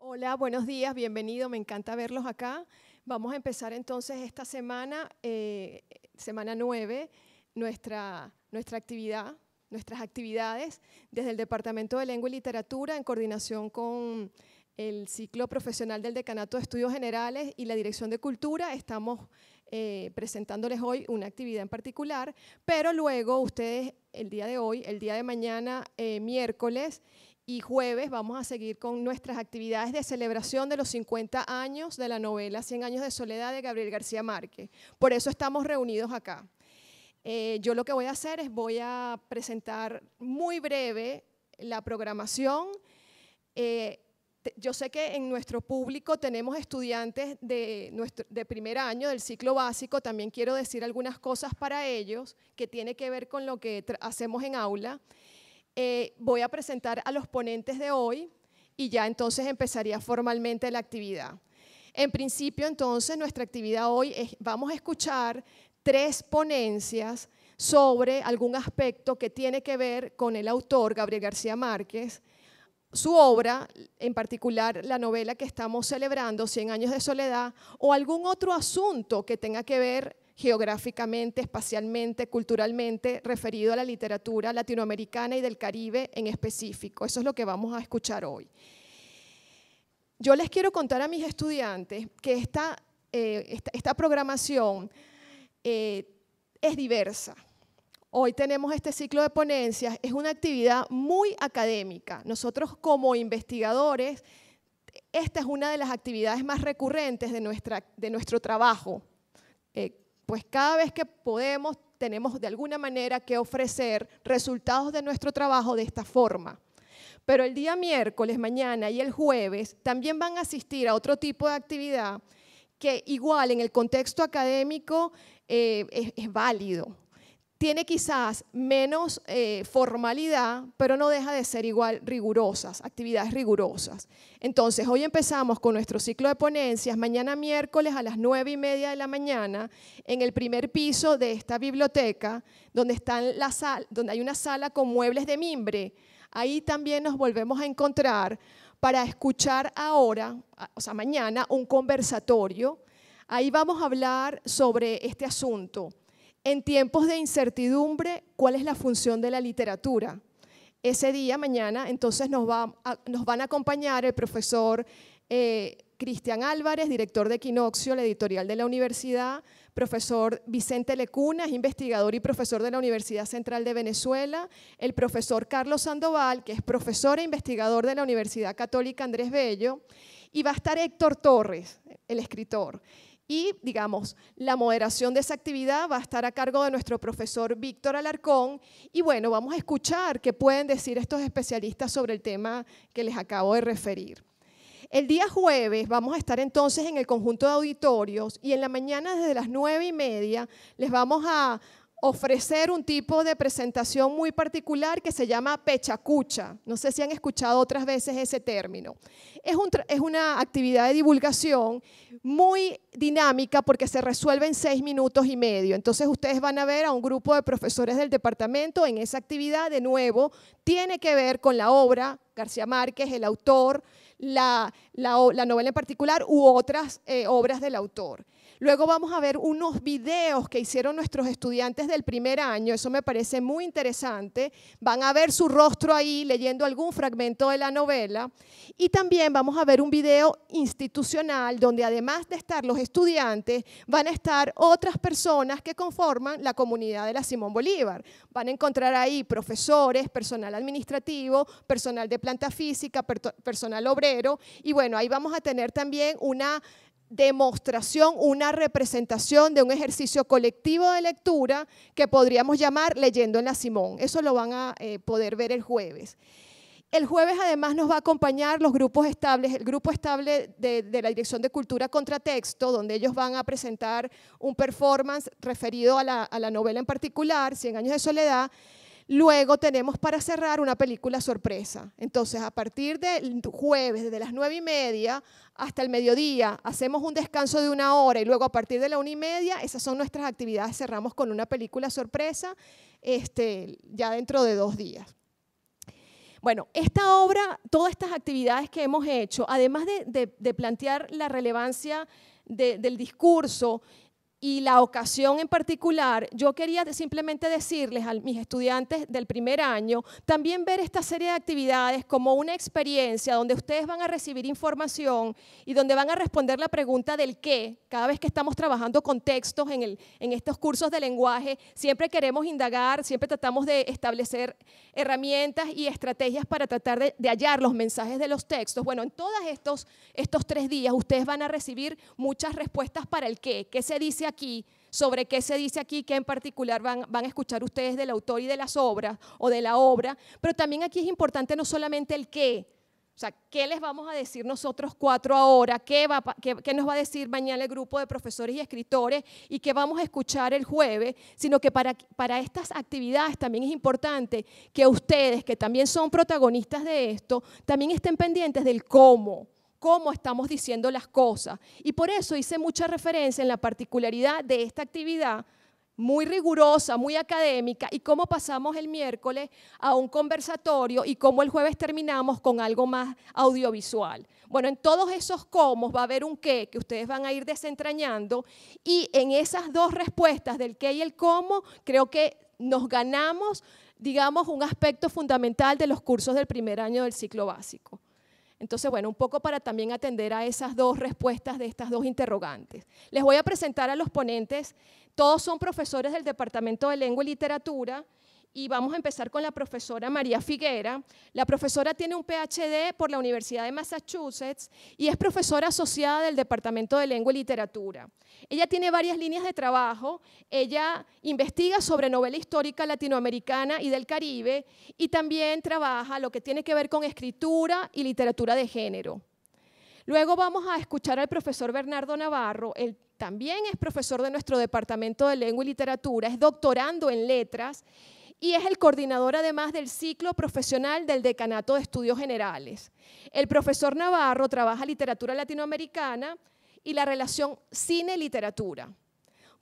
Hola, buenos días, bienvenido, me encanta verlos acá. Vamos a empezar entonces esta semana, semana 9, nuestra actividad, nuestras actividades desde el Departamento de Lengua y Literatura en coordinación con el ciclo profesional del Decanato de Estudios Generales y la Dirección de Cultura. Estamos presentándoles hoy una actividad en particular, pero luego ustedes el día de hoy, el día de mañana, miércoles, y jueves vamos a seguir con nuestras actividades de celebración de los 50 años de la novela 100 años de soledad de Gabriel García Márquez. Por eso estamos reunidos acá. Yo lo que voy a hacer es voy a presentar muy breve la programación. Yo sé que en nuestro público tenemos estudiantes de primer año del ciclo básico. También quiero decir algunas cosas para ellos que tiene que ver con lo que hacemos en aula. Voy a presentar a los ponentes de hoy y ya entonces empezaría formalmente la actividad. En principio, entonces, nuestra actividad hoy es, vamos a escuchar 3 ponencias sobre algún aspecto que tiene que ver con el autor Gabriel García Márquez, su obra, en particular la novela que estamos celebrando, 100 años de soledad, o algún otro asunto que tenga que ver geográficamente, espacialmente, culturalmente, referido a la literatura latinoamericana y del Caribe en específico. Eso es lo que vamos a escuchar hoy. Yo les quiero contar a mis estudiantes que esta programación es diversa. Hoy tenemos este ciclo de ponencias, es una actividad muy académica. Nosotros como investigadores, esta es una de las actividades más recurrentes de nuestro trabajo. Pues cada vez que podemos, tenemos de alguna manera que ofrecer resultados de nuestro trabajo de esta forma. Pero el día miércoles, mañana y el jueves también van a asistir a otro tipo de actividad que igual en el contexto académico es válido. Tiene quizás menos formalidad, pero no deja de ser igual rigurosas, actividades rigurosas. Entonces, hoy empezamos con nuestro ciclo de ponencias, mañana miércoles a las 9:30 de la mañana, en el primer piso de esta biblioteca, donde hay una sala con muebles de mimbre. Ahí también nos volvemos a encontrar para escuchar ahora, o sea, mañana, un conversatorio. Ahí vamos a hablar sobre este asunto. En tiempos de incertidumbre, ¿cuál es la función de la literatura? Ese día, mañana, entonces nos van a acompañar el profesor Cristian Álvarez, director de Equinoccio, la editorial de la universidad, profesor Vicente Lecunas, investigador y profesor de la Universidad Central de Venezuela, el profesor Carlos Sandoval, que es profesor e investigador de la Universidad Católica Andrés Bello, y va a estar Héctor Torres, el escritor. Y, digamos, la moderación de esa actividad va a estar a cargo de nuestro profesor Víctor Alarcón. Y bueno, vamos a escuchar qué pueden decir estos especialistas sobre el tema que les acabo de referir. El día jueves vamos a estar entonces en el conjunto de auditorios y en la mañana desde las 9:30 les vamos a ofrecer un tipo de presentación muy particular que se llama pechacucha. No sé si han escuchado otras veces ese término. Es una actividad de divulgación muy dinámica porque se resuelve en 6 minutos y medio. Entonces ustedes van a ver a un grupo de profesores del departamento en esa actividad. De nuevo, tiene que ver con la obra, García Márquez, el autor, la novela en particular u otras obras del autor. Luego vamos a ver unos videos que hicieron nuestros estudiantes del primer año, eso me parece muy interesante. Van a ver su rostro ahí leyendo algún fragmento de la novela. Y también vamos a ver un video institucional donde además de estar los estudiantes, van a estar otras personas que conforman la comunidad de la Simón Bolívar. Van a encontrar ahí profesores, personal administrativo, personal de planta física, personal obrero. Y bueno, ahí vamos a tener también una demostración, una representación de un ejercicio colectivo de lectura que podríamos llamar Leyendo en la Simón. Eso lo van a poder ver el jueves. El jueves además nos va a acompañar los grupos estables, el grupo estable de la Dirección de Cultura Contratexto, donde ellos van a presentar un performance referido a la novela en particular, 100 años de soledad. Luego tenemos para cerrar una película sorpresa. Entonces, a partir del jueves, desde las 9:30 hasta el mediodía, hacemos un descanso de 1 hora y luego a partir de la 1:30, esas son nuestras actividades. Cerramos con una película sorpresa ya dentro de 2 días. Bueno, esta obra, todas estas actividades que hemos hecho, además de plantear la relevancia del discurso y la ocasión en particular, yo quería simplemente decirles a mis estudiantes del primer año, también ver esta serie de actividades como una experiencia donde ustedes van a recibir información y donde van a responder la pregunta del qué. Cada vez que estamos trabajando con textos en estos cursos de lenguaje, siempre queremos indagar, siempre tratamos de establecer herramientas y estrategias para tratar de hallar los mensajes de los textos. Bueno, en todos estos 3 días ustedes van a recibir muchas respuestas para el qué se dice aquí, sobre qué se dice aquí, qué en particular van a escuchar ustedes del autor y de las obras o de la obra, pero también aquí es importante no solamente el qué, o sea, qué les vamos a decir nosotros 4 ahora, qué nos va a decir mañana el grupo de profesores y escritores y qué vamos a escuchar el jueves, sino que para estas actividades también es importante que ustedes, que también son protagonistas de esto, también estén pendientes del cómo estamos diciendo las cosas. Y por eso hice mucha referencia en la particularidad de esta actividad, muy rigurosa, muy académica, y cómo pasamos el miércoles a un conversatorio y cómo el jueves terminamos con algo más audiovisual. Bueno, en todos esos cómo va a haber un qué que ustedes van a ir desentrañando, y en esas 2 respuestas del qué y el cómo, creo que nos ganamos, digamos, un aspecto fundamental de los cursos del primer año del ciclo básico. Entonces, bueno, un poco para también atender a esas 2 respuestas de estas 2 interrogantes. Les voy a presentar a los ponentes. Todos son profesores del Departamento de Lengua y Literatura y vamos a empezar con la profesora María Figuera. La profesora tiene un PhD por la Universidad de Massachusetts y es profesora asociada del Departamento de Lengua y Literatura. Ella tiene varias líneas de trabajo. Ella investiga sobre novela histórica latinoamericana y del Caribe y también trabaja lo que tiene que ver con escritura y literatura de género. Luego vamos a escuchar al profesor Bernardo Navarro. Él también es profesor de nuestro Departamento de Lengua y Literatura, es doctorando en letras y es el coordinador además del ciclo profesional del Decanato de Estudios Generales. El profesor Navarro trabaja literatura latinoamericana y la relación cine-literatura.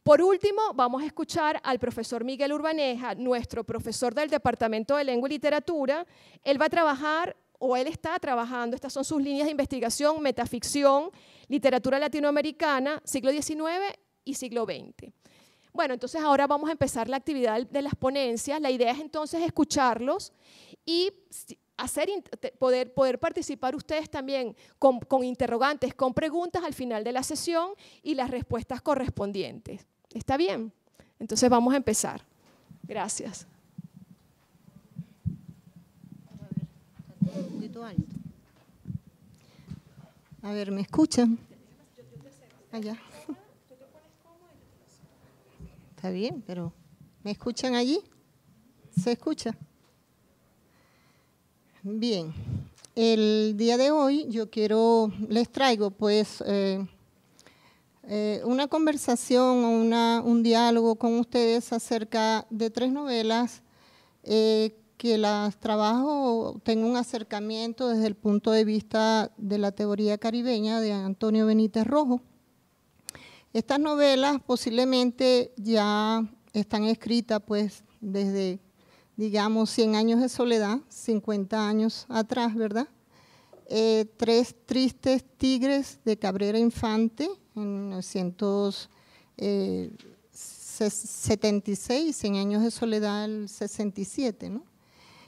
Por último, vamos a escuchar al profesor Miguel Urbaneja, nuestro profesor del Departamento de Lengua y Literatura. Él va a trabajar, o él está trabajando, estas son sus líneas de investigación, metaficción, literatura latinoamericana, siglo XIX y siglo XX. Bueno, entonces ahora vamos a empezar la actividad de las ponencias. La idea es entonces escucharlos y poder participar ustedes también con interrogantes, con preguntas al final de la sesión y las respuestas correspondientes. ¿Está bien? Entonces vamos a empezar. Gracias. A ver, ¿me escuchan? Allá. Está bien, pero ¿me escuchan allí? ¿Se escucha? Bien, el día de hoy les traigo pues una conversación o un diálogo con ustedes acerca de 3 novelas que las trabajo, tengo un acercamiento desde el punto de vista de la teoría caribeña de Antonio Benítez Rojo. Estas novelas posiblemente ya están escritas pues desde, digamos, 100 años de soledad, 50 años atrás, ¿verdad? 3 tristes tigres de Cabrera Infante en 1976, 100 años de soledad el 67, ¿no?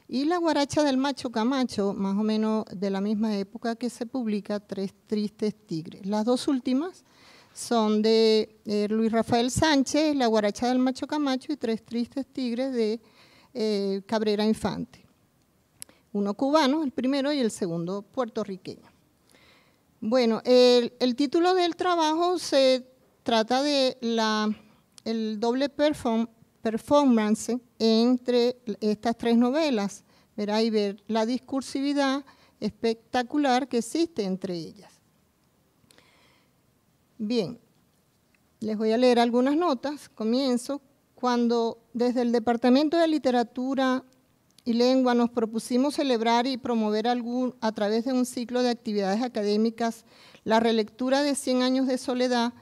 Y La guaracha del macho Camacho, más o menos de la misma época que se publica 3 tristes tigres. Las 2 últimas son de Luis Rafael Sánchez, La guaracha del macho Camacho y 3 tristes tigres de Cabrera Infante. Uno cubano, el primero, y el segundo puertorriqueño. Bueno, el título del trabajo se trata de el doble performance entre estas 3 novelas, verá, y ver la discursividad espectacular que existe entre ellas. Bien, les voy a leer algunas notas. Comienzo. Cuando desde el Departamento de Literatura y Lengua nos propusimos celebrar y promover a través de un ciclo de actividades académicas la relectura de 100 años de soledad,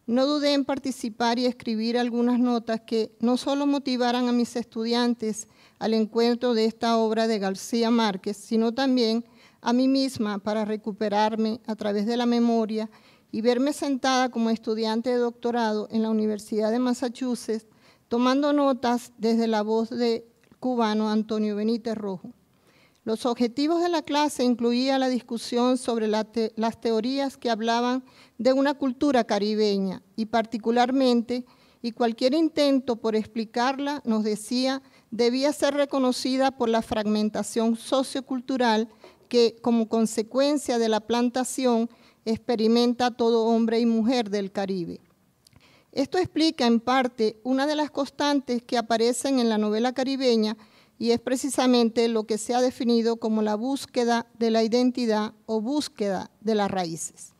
no dudé en participar y escribir algunas notas que no solo motivaran a mis estudiantes al encuentro de esta obra de García Márquez, sino también a mí misma para recuperarme a través de la memoria y verme sentada como estudiante de doctorado en la Universidad de Massachusetts, tomando notas desde la voz del cubano Antonio Benítez Rojo. Los objetivos de la clase incluían la discusión sobre las teorías que hablaban de una cultura caribeña y particularmente, y cualquier intento por explicarla, nos decía, debía ser reconocida por la fragmentación sociocultural que, como consecuencia de la plantación, experimenta todo hombre y mujer del Caribe. Esto explica en parte una de las constantes que aparecen en la novela caribeña y es precisamente lo que se ha definido como la búsqueda de la identidad o búsqueda de las raíces.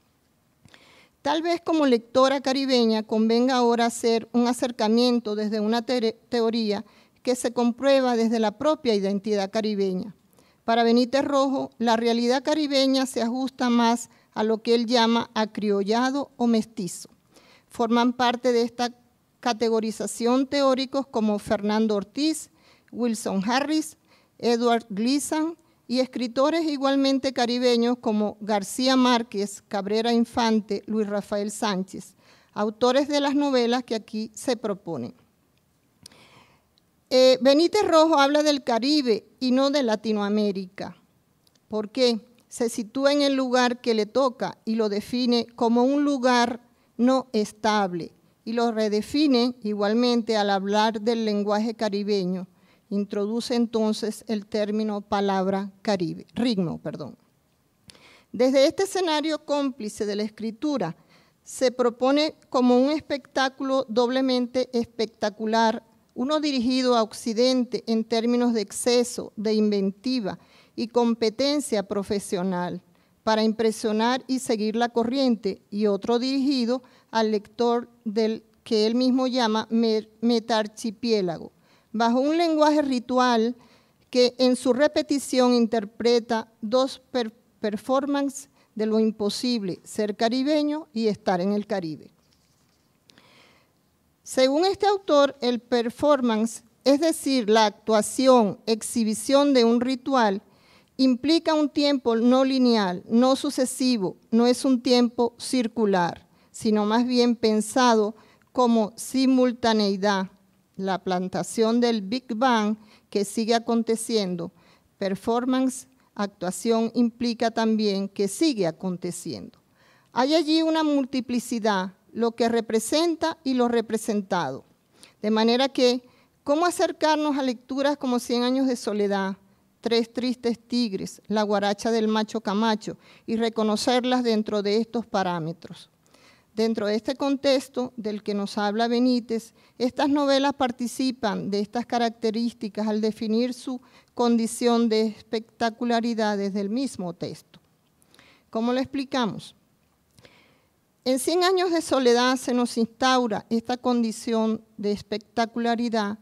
Tal vez como lectora caribeña convenga ahora hacer un acercamiento desde una teoría que se comprueba desde la propia identidad caribeña. Para Benítez Rojo, la realidad caribeña se ajusta más a lo que él llama acriollado o mestizo. Forman parte de esta categorización teóricos como Fernando Ortiz, Wilson Harris, Edward Gleason y escritores igualmente caribeños como García Márquez, Cabrera Infante, Luis Rafael Sánchez, autores de las novelas que aquí se proponen. Benítez Rojo habla del Caribe y no de Latinoamérica. ¿Por qué? Se sitúa en el lugar que le toca y lo define como un lugar no estable y lo redefine igualmente al hablar del lenguaje caribeño. Introduce entonces el término palabra Caribe, ritmo. Desde este escenario cómplice de la escritura se propone como un espectáculo doblemente espectacular, uno dirigido a Occidente en términos de exceso, de inventiva y competencia profesional para impresionar y seguir la corriente, y otro dirigido al lector del que él mismo llama metarchipiélago, bajo un lenguaje ritual que en su repetición interpreta dos performances de lo imposible, ser caribeño y estar en el Caribe. Según este autor, el performance, es decir, la actuación, exhibición de un ritual, implica un tiempo no lineal, no sucesivo, no es un tiempo circular, sino más bien pensado como simultaneidad, la plantación del Big Bang que sigue aconteciendo. Performance, actuación, implica también que sigue aconteciendo. Hay allí una multiplicidad, lo que representa y lo representado. De manera que, ¿cómo acercarnos a lecturas como 100 años de soledad, Tres tristes tigres, La guaracha del macho Camacho, y reconocerlas dentro de estos parámetros? Dentro de este contexto del que nos habla Benítez, estas novelas participan de estas características al definir su condición de espectacularidad desde el mismo texto. ¿Cómo lo explicamos? En 100 años de soledad se nos instaura esta condición de espectacularidad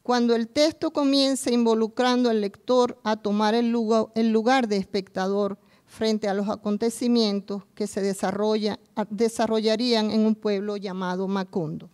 cuando el texto comienza involucrando al lector a tomar el lugar de espectador frente a los acontecimientos que se desarrollarían en un pueblo llamado Macondo.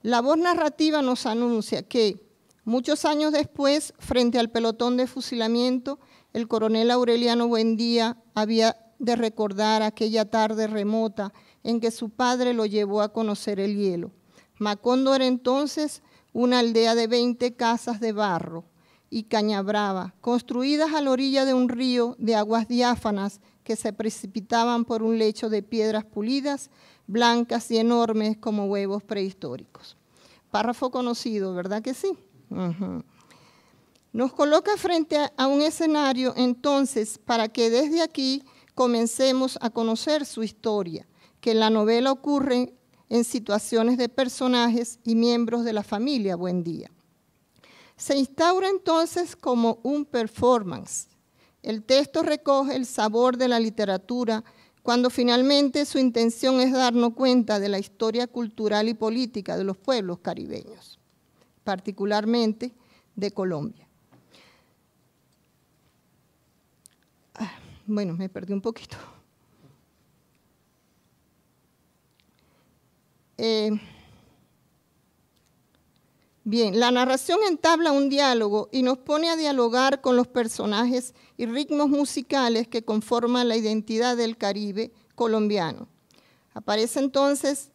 La voz narrativa nos anuncia que, muchos años después, frente al pelotón de fusilamiento, el coronel Aureliano Buendía había de recordar aquella tarde remota en que su padre lo llevó a conocer el hielo. Macondo era entonces una aldea de 20 casas de barro y caña brava, construidas a la orilla de un río de aguas diáfanas que se precipitaban por un lecho de piedras pulidas, blancas y enormes como huevos prehistóricos. Párrafo conocido, ¿verdad que sí? Nos coloca frente a un escenario entonces para que desde aquí comencemos a conocer su historia, que en la novela ocurre en situaciones de personajes y miembros de la familia Buendía. Se instaura entonces como un performance. El texto recoge el sabor de la literatura cuando finalmente su intención es darnos cuenta de la historia cultural y política de los pueblos caribeños, particularmente de Colombia. Bueno, me perdí un poquito. Bien, la narración entabla un diálogo y nos pone a dialogar con los personajes y ritmos musicales que conforman la identidad del Caribe colombiano. Aparece entonces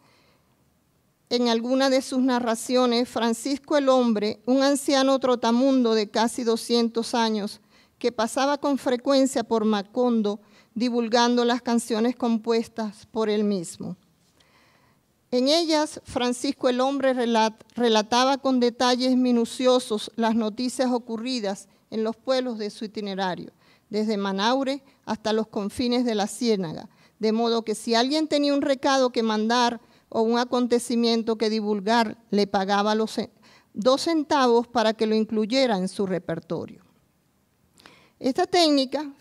en alguna de sus narraciones Francisco el Hombre, un anciano trotamundo de casi 200 años que pasaba con frecuencia por Macondo divulgando las canciones compuestas por él mismo. En ellas, Francisco el Hombre relataba con detalles minuciosos las noticias ocurridas en los pueblos de su itinerario, desde Manaure hasta los confines de la Ciénaga, de modo que si alguien tenía un recado que mandar o un acontecimiento que divulgar, le pagaba los 2 centavos para que lo incluyera en su repertorio. Esta técnica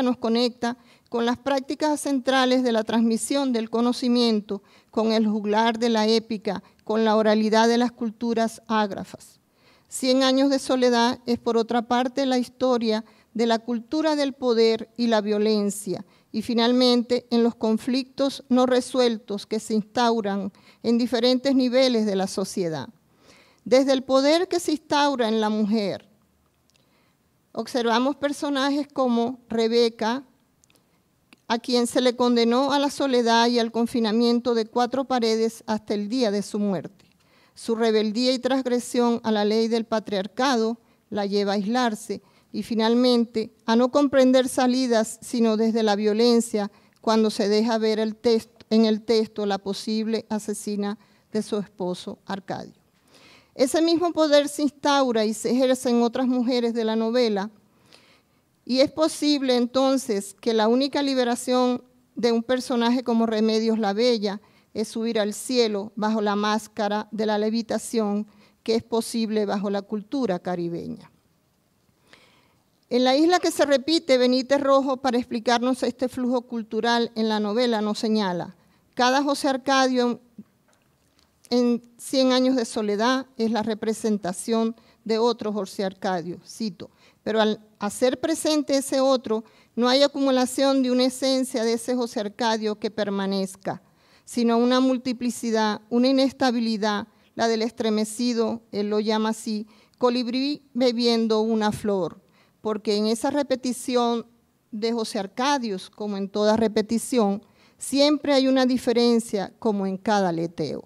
nos conecta con las prácticas centrales de la transmisión del conocimiento, con el juglar de la épica, con la oralidad de las culturas ágrafas. 100 años de soledad es, por otra parte, la historia de la cultura del poder y la violencia, y finalmente en los conflictos no resueltos que se instauran en diferentes niveles de la sociedad. Desde el poder que se instaura en la mujer, observamos personajes como Rebeca, a quien se le condenó a la soledad y al confinamiento de 4 paredes hasta el día de su muerte. Su rebeldía y transgresión a la ley del patriarcado la lleva a aislarse y finalmente a no comprender salidas sino desde la violencia cuando se deja ver en el texto la posible asesina de su esposo Arcadio. Ese mismo poder se instaura y se ejerce en otras mujeres de la novela, y es posible entonces que la única liberación de un personaje como Remedios la Bella es subir al cielo bajo la máscara de la levitación que es posible bajo la cultura caribeña. En La isla que se repite, Benítez Rojo, para explicarnos este flujo cultural en la novela, nos señala: cada José Arcadio en 100 años de soledad es la representación de otro José Arcadio, cito, pero al hacer presente ese otro, no hay acumulación de una esencia de ese José Arcadio que permanezca, sino una multiplicidad, una inestabilidad, la del estremecido, él lo llama así, colibrí bebiendo una flor, porque en esa repetición de José Arcadios, como en toda repetición, siempre hay una diferencia como en cada aleteo.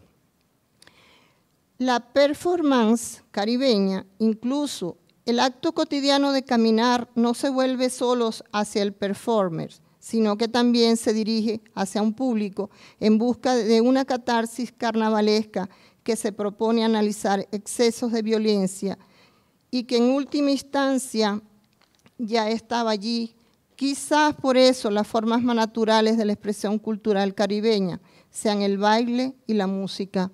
La performance caribeña, incluso el acto cotidiano de caminar, no se vuelve solos hacia el performer, sino que también se dirige hacia un público en busca de una catarsis carnavalesca que se propone analizar excesos de violencia y que en última instancia ya estaba allí. Quizás por eso las formas más naturales de la expresión cultural caribeña sean el baile y la música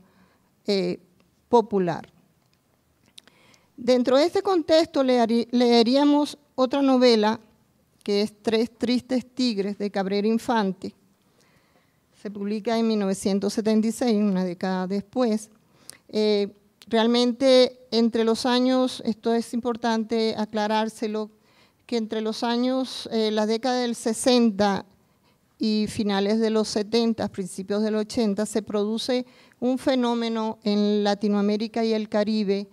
popular. Dentro de este contexto leeríamos otra novela que es Tres tristes tigres de Cabrera Infante. Se publica en 1976, una década después. Realmente entre los años, esto es importante aclarárselo, que entre los años, la década del 60 y finales de los 70, principios del 80, se produce un fenómeno en Latinoamérica y el Caribe.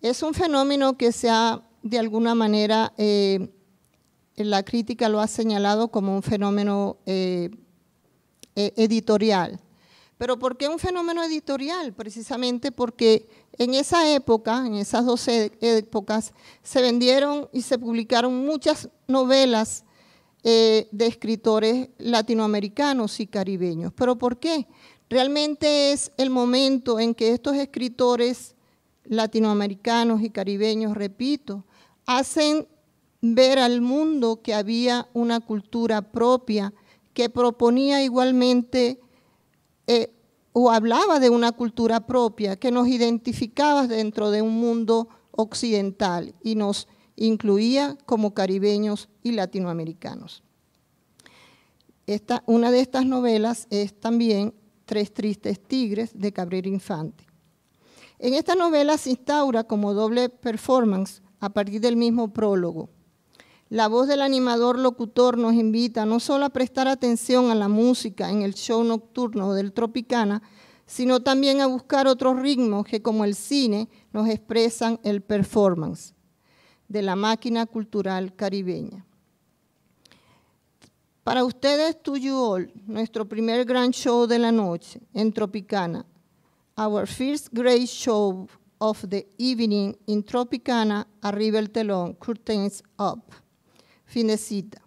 Es un fenómeno que se ha, de alguna manera, la crítica lo ha señalado como un fenómeno editorial. ¿Pero por qué un fenómeno editorial? Precisamente porque en esa época, en esas 12 épocas, se vendieron y se publicaron muchas novelas de escritores latinoamericanos y caribeños. ¿Pero por qué? Realmente es el momento en que estos escritores latinoamericanos y caribeños, repito, hacen ver al mundo que había una cultura propia que proponía igualmente o hablaba de una cultura propia que nos identificaba dentro de un mundo occidental y nos incluía como caribeños y latinoamericanos. Una de estas novelas es también Tres tristes tigres de Cabrera Infante. En esta novela se instaura como doble performance a partir del mismo prólogo. La voz del animador locutor nos invita no solo a prestar atención a la música en el show nocturno del Tropicana, sino también a buscar otros ritmos que, como el cine, nos expresan el performance de la máquina cultural caribeña. Para ustedes, To You All, nuestro primer gran show de la noche en Tropicana. Our first great show of the evening in Tropicana, arriba el telón, curtains up. Fin de cita.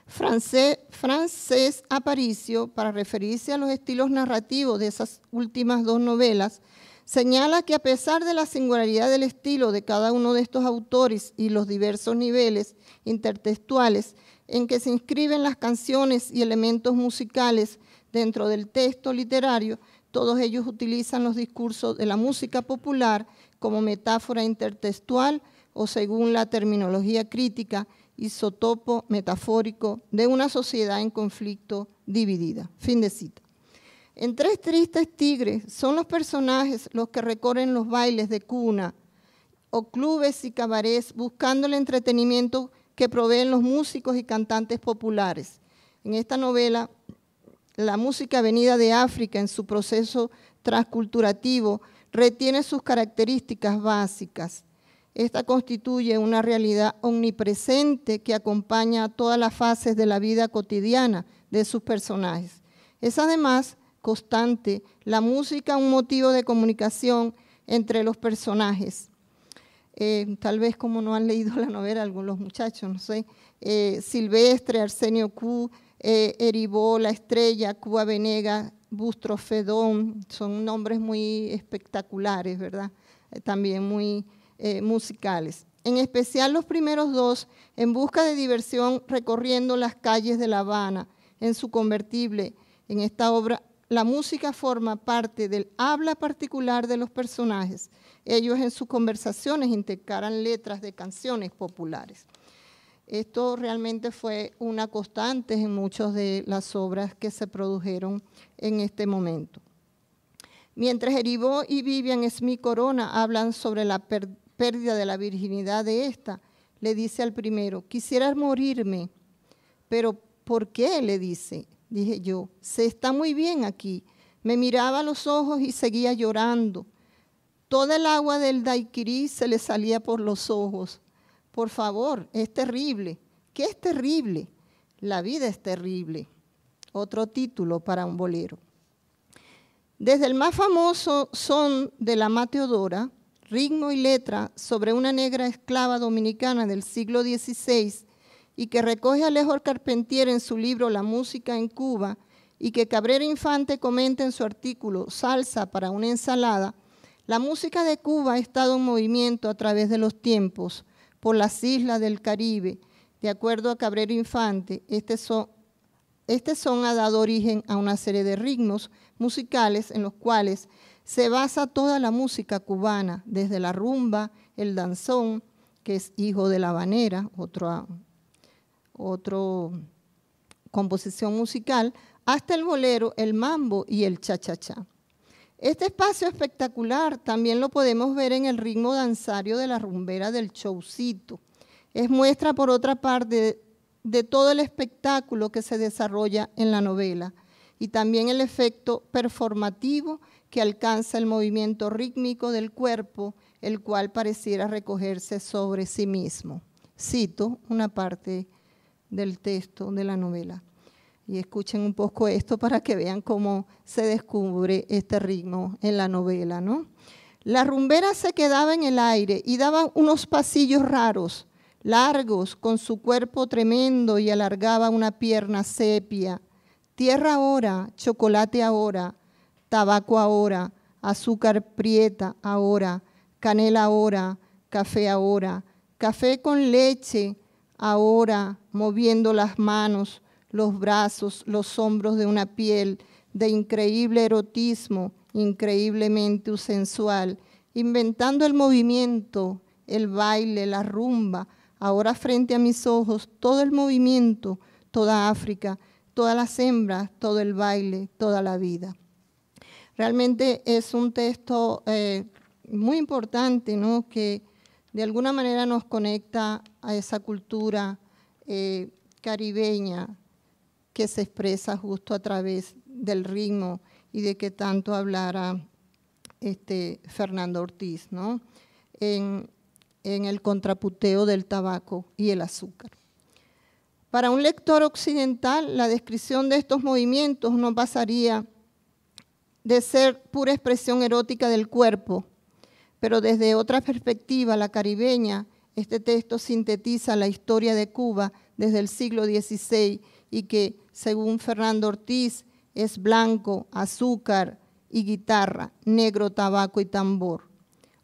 Francés Aparicio, para referirse a los estilos narrativos de esas últimas dos novelas, señala que a pesar de la singularidad del estilo de cada uno de estos autores y los diversos niveles intertextuales en que se inscriben las canciones y elementos musicales dentro del texto literario, todos ellos utilizan los discursos de la música popular como metáfora intertextual o, según la terminología crítica, isótopo metafórico de una sociedad en conflicto dividida. Fin de cita. En Tres Tristes Tigres son los personajes los que recorren los bailes de cuna o clubes y cabarets buscando el entretenimiento que proveen los músicos y cantantes populares. En esta novela, la música venida de África en su proceso transculturativo retiene sus características básicas. Esta constituye una realidad omnipresente que acompaña a todas las fases de la vida cotidiana de sus personajes. Es además constante la música un motivo de comunicación entre los personajes. Tal vez como no han leído la novela algunos muchachos, no sé, Silvestre, Arsenio Q, Eribó, La Estrella, Cuba Venegas, Bustrofedón, son nombres muy espectaculares, ¿verdad? También muy musicales. En especial los primeros dos, en busca de diversión recorriendo las calles de La Habana, en su convertible. En esta obra, la música forma parte del habla particular de los personajes. Ellos en sus conversaciones intercalan letras de canciones populares. Esto realmente fue una constante en muchas de las obras que se produjeron en este momento. Mientras Eribó y Vivian Smith Corona hablan sobre la pérdida de la virginidad de esta, le dice al primero, quisiera morirme, pero ¿por qué? Le dice. Dije yo, se está muy bien aquí. Me miraba a los ojos y seguía llorando. Toda el agua del daiquiri se le salía por los ojos. Por favor, es terrible. ¿Qué es terrible? La vida es terrible. Otro título para un bolero. Desde el más famoso son de la Mateodora, ritmo y letra sobre una negra esclava dominicana del siglo XVI y que recoge Alejo Carpentier en su libro La música en Cuba y que Cabrera Infante comenta en su artículo Salsa para una ensalada, la música de Cuba ha estado en movimiento a través de los tiempos por las islas del Caribe. De acuerdo a Cabrera Infante, este son ha dado origen a una serie de ritmos musicales en los cuales se basa toda la música cubana, desde la rumba, el danzón, que es hijo de la habanera, otra composición musical, hasta el bolero, el mambo y el cha-cha-cha. Este espacio espectacular también lo podemos ver en el ritmo danzario de la rumbera del Choucito. Es muestra, por otra parte, de todo el espectáculo que se desarrolla en la novela y también el efecto performativo que alcanza el movimiento rítmico del cuerpo, el cual pareciera recogerse sobre sí mismo. Cito una parte del texto de la novela. Y escuchen un poco esto para que vean cómo se descubre este ritmo en la novela, ¿no? La rumbera se quedaba en el aire y daba unos pasillos raros, largos, con su cuerpo tremendo y alargaba una pierna sepia. Tierra ahora, chocolate ahora, tabaco ahora, azúcar prieta ahora, canela ahora, café con leche ahora, moviendo las manos, los brazos, los hombros de una piel de increíble erotismo, increíblemente sensual, inventando el movimiento, el baile, la rumba, ahora frente a mis ojos, todo el movimiento, toda África, todas las hembras, todo el baile, toda la vida. Realmente es un texto muy importante, ¿no?, que de alguna manera nos conecta a esa cultura caribeña que se expresa justo a través del ritmo y de que tanto hablara Fernando Ortiz, ¿no? En el contraputeo del tabaco y el azúcar. Para un lector occidental, la descripción de estos movimientos no pasaría de ser pura expresión erótica del cuerpo, pero desde otra perspectiva, la caribeña, este texto sintetiza la historia de Cuba desde el siglo XVI y que, según Fernando Ortiz, es blanco, azúcar y guitarra, negro, tabaco y tambor.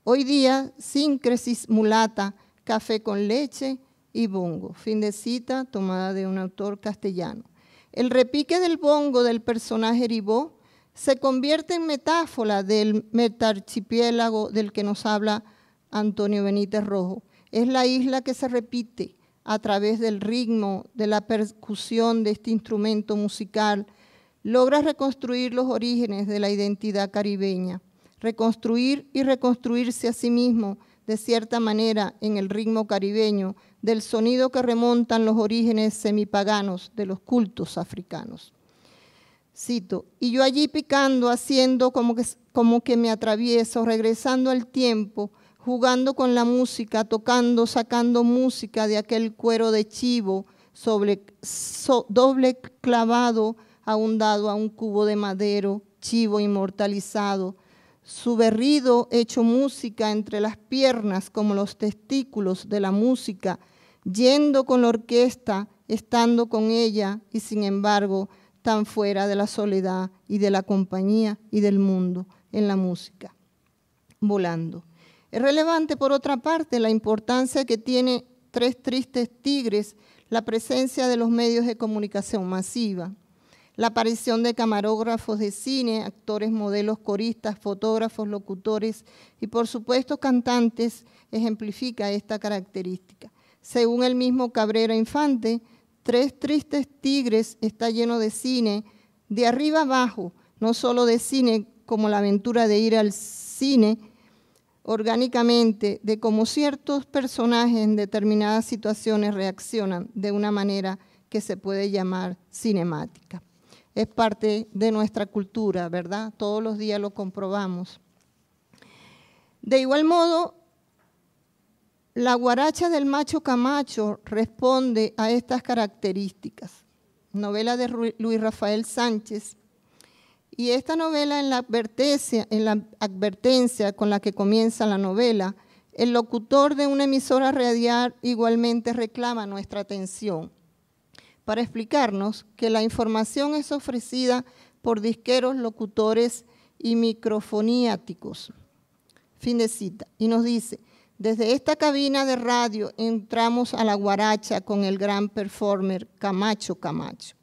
Hoy día, síncresis mulata, café con leche y bongo. Fin de cita tomada de un autor castellano. El repique del bongo del personaje Ribó se convierte en metáfora del metarchipiélago del que nos habla Antonio Benítez Rojo. Es la isla que se repite a través del ritmo, de la percusión de este instrumento musical, logra reconstruir los orígenes de la identidad caribeña, reconstruir y reconstruirse a sí mismo de cierta manera en el ritmo caribeño, del sonido que remontan los orígenes semipaganos de los cultos africanos. Cito, y yo allí picando, haciendo como que me atravieso, regresando al tiempo, jugando con la música, tocando, sacando música de aquel cuero de chivo, doble clavado, ahondado a un cubo de madero, chivo inmortalizado, su berrido hecho música entre las piernas como los testículos de la música, yendo con la orquesta, estando con ella y sin embargo tan fuera de la soledad y de la compañía y del mundo en la música, volando. Es relevante, por otra parte, la importancia que tiene Tres Tristes Tigres, la presencia de los medios de comunicación masiva, la aparición de camarógrafos de cine, actores, modelos, coristas, fotógrafos, locutores y, por supuesto, cantantes, ejemplifica esta característica. Según el mismo Cabrera Infante, Tres Tristes Tigres está lleno de cine, de arriba abajo, no solo de cine como la aventura de ir al cine orgánicamente, de cómo ciertos personajes en determinadas situaciones reaccionan de una manera que se puede llamar cinemática. Es parte de nuestra cultura, ¿verdad? Todos los días lo comprobamos. De igual modo, la guaracha del Macho Camacho responde a estas características. Novela de Luis Rafael Sánchez. Y esta novela, en la advertencia con la que comienza la novela, el locutor de una emisora radial igualmente reclama nuestra atención para explicarnos que la información es ofrecida por disqueros, locutores y microfoniáticos. Fin de cita. Y nos dice, desde esta cabina de radio entramos a la guaracha con el gran performer Camacho Camacho.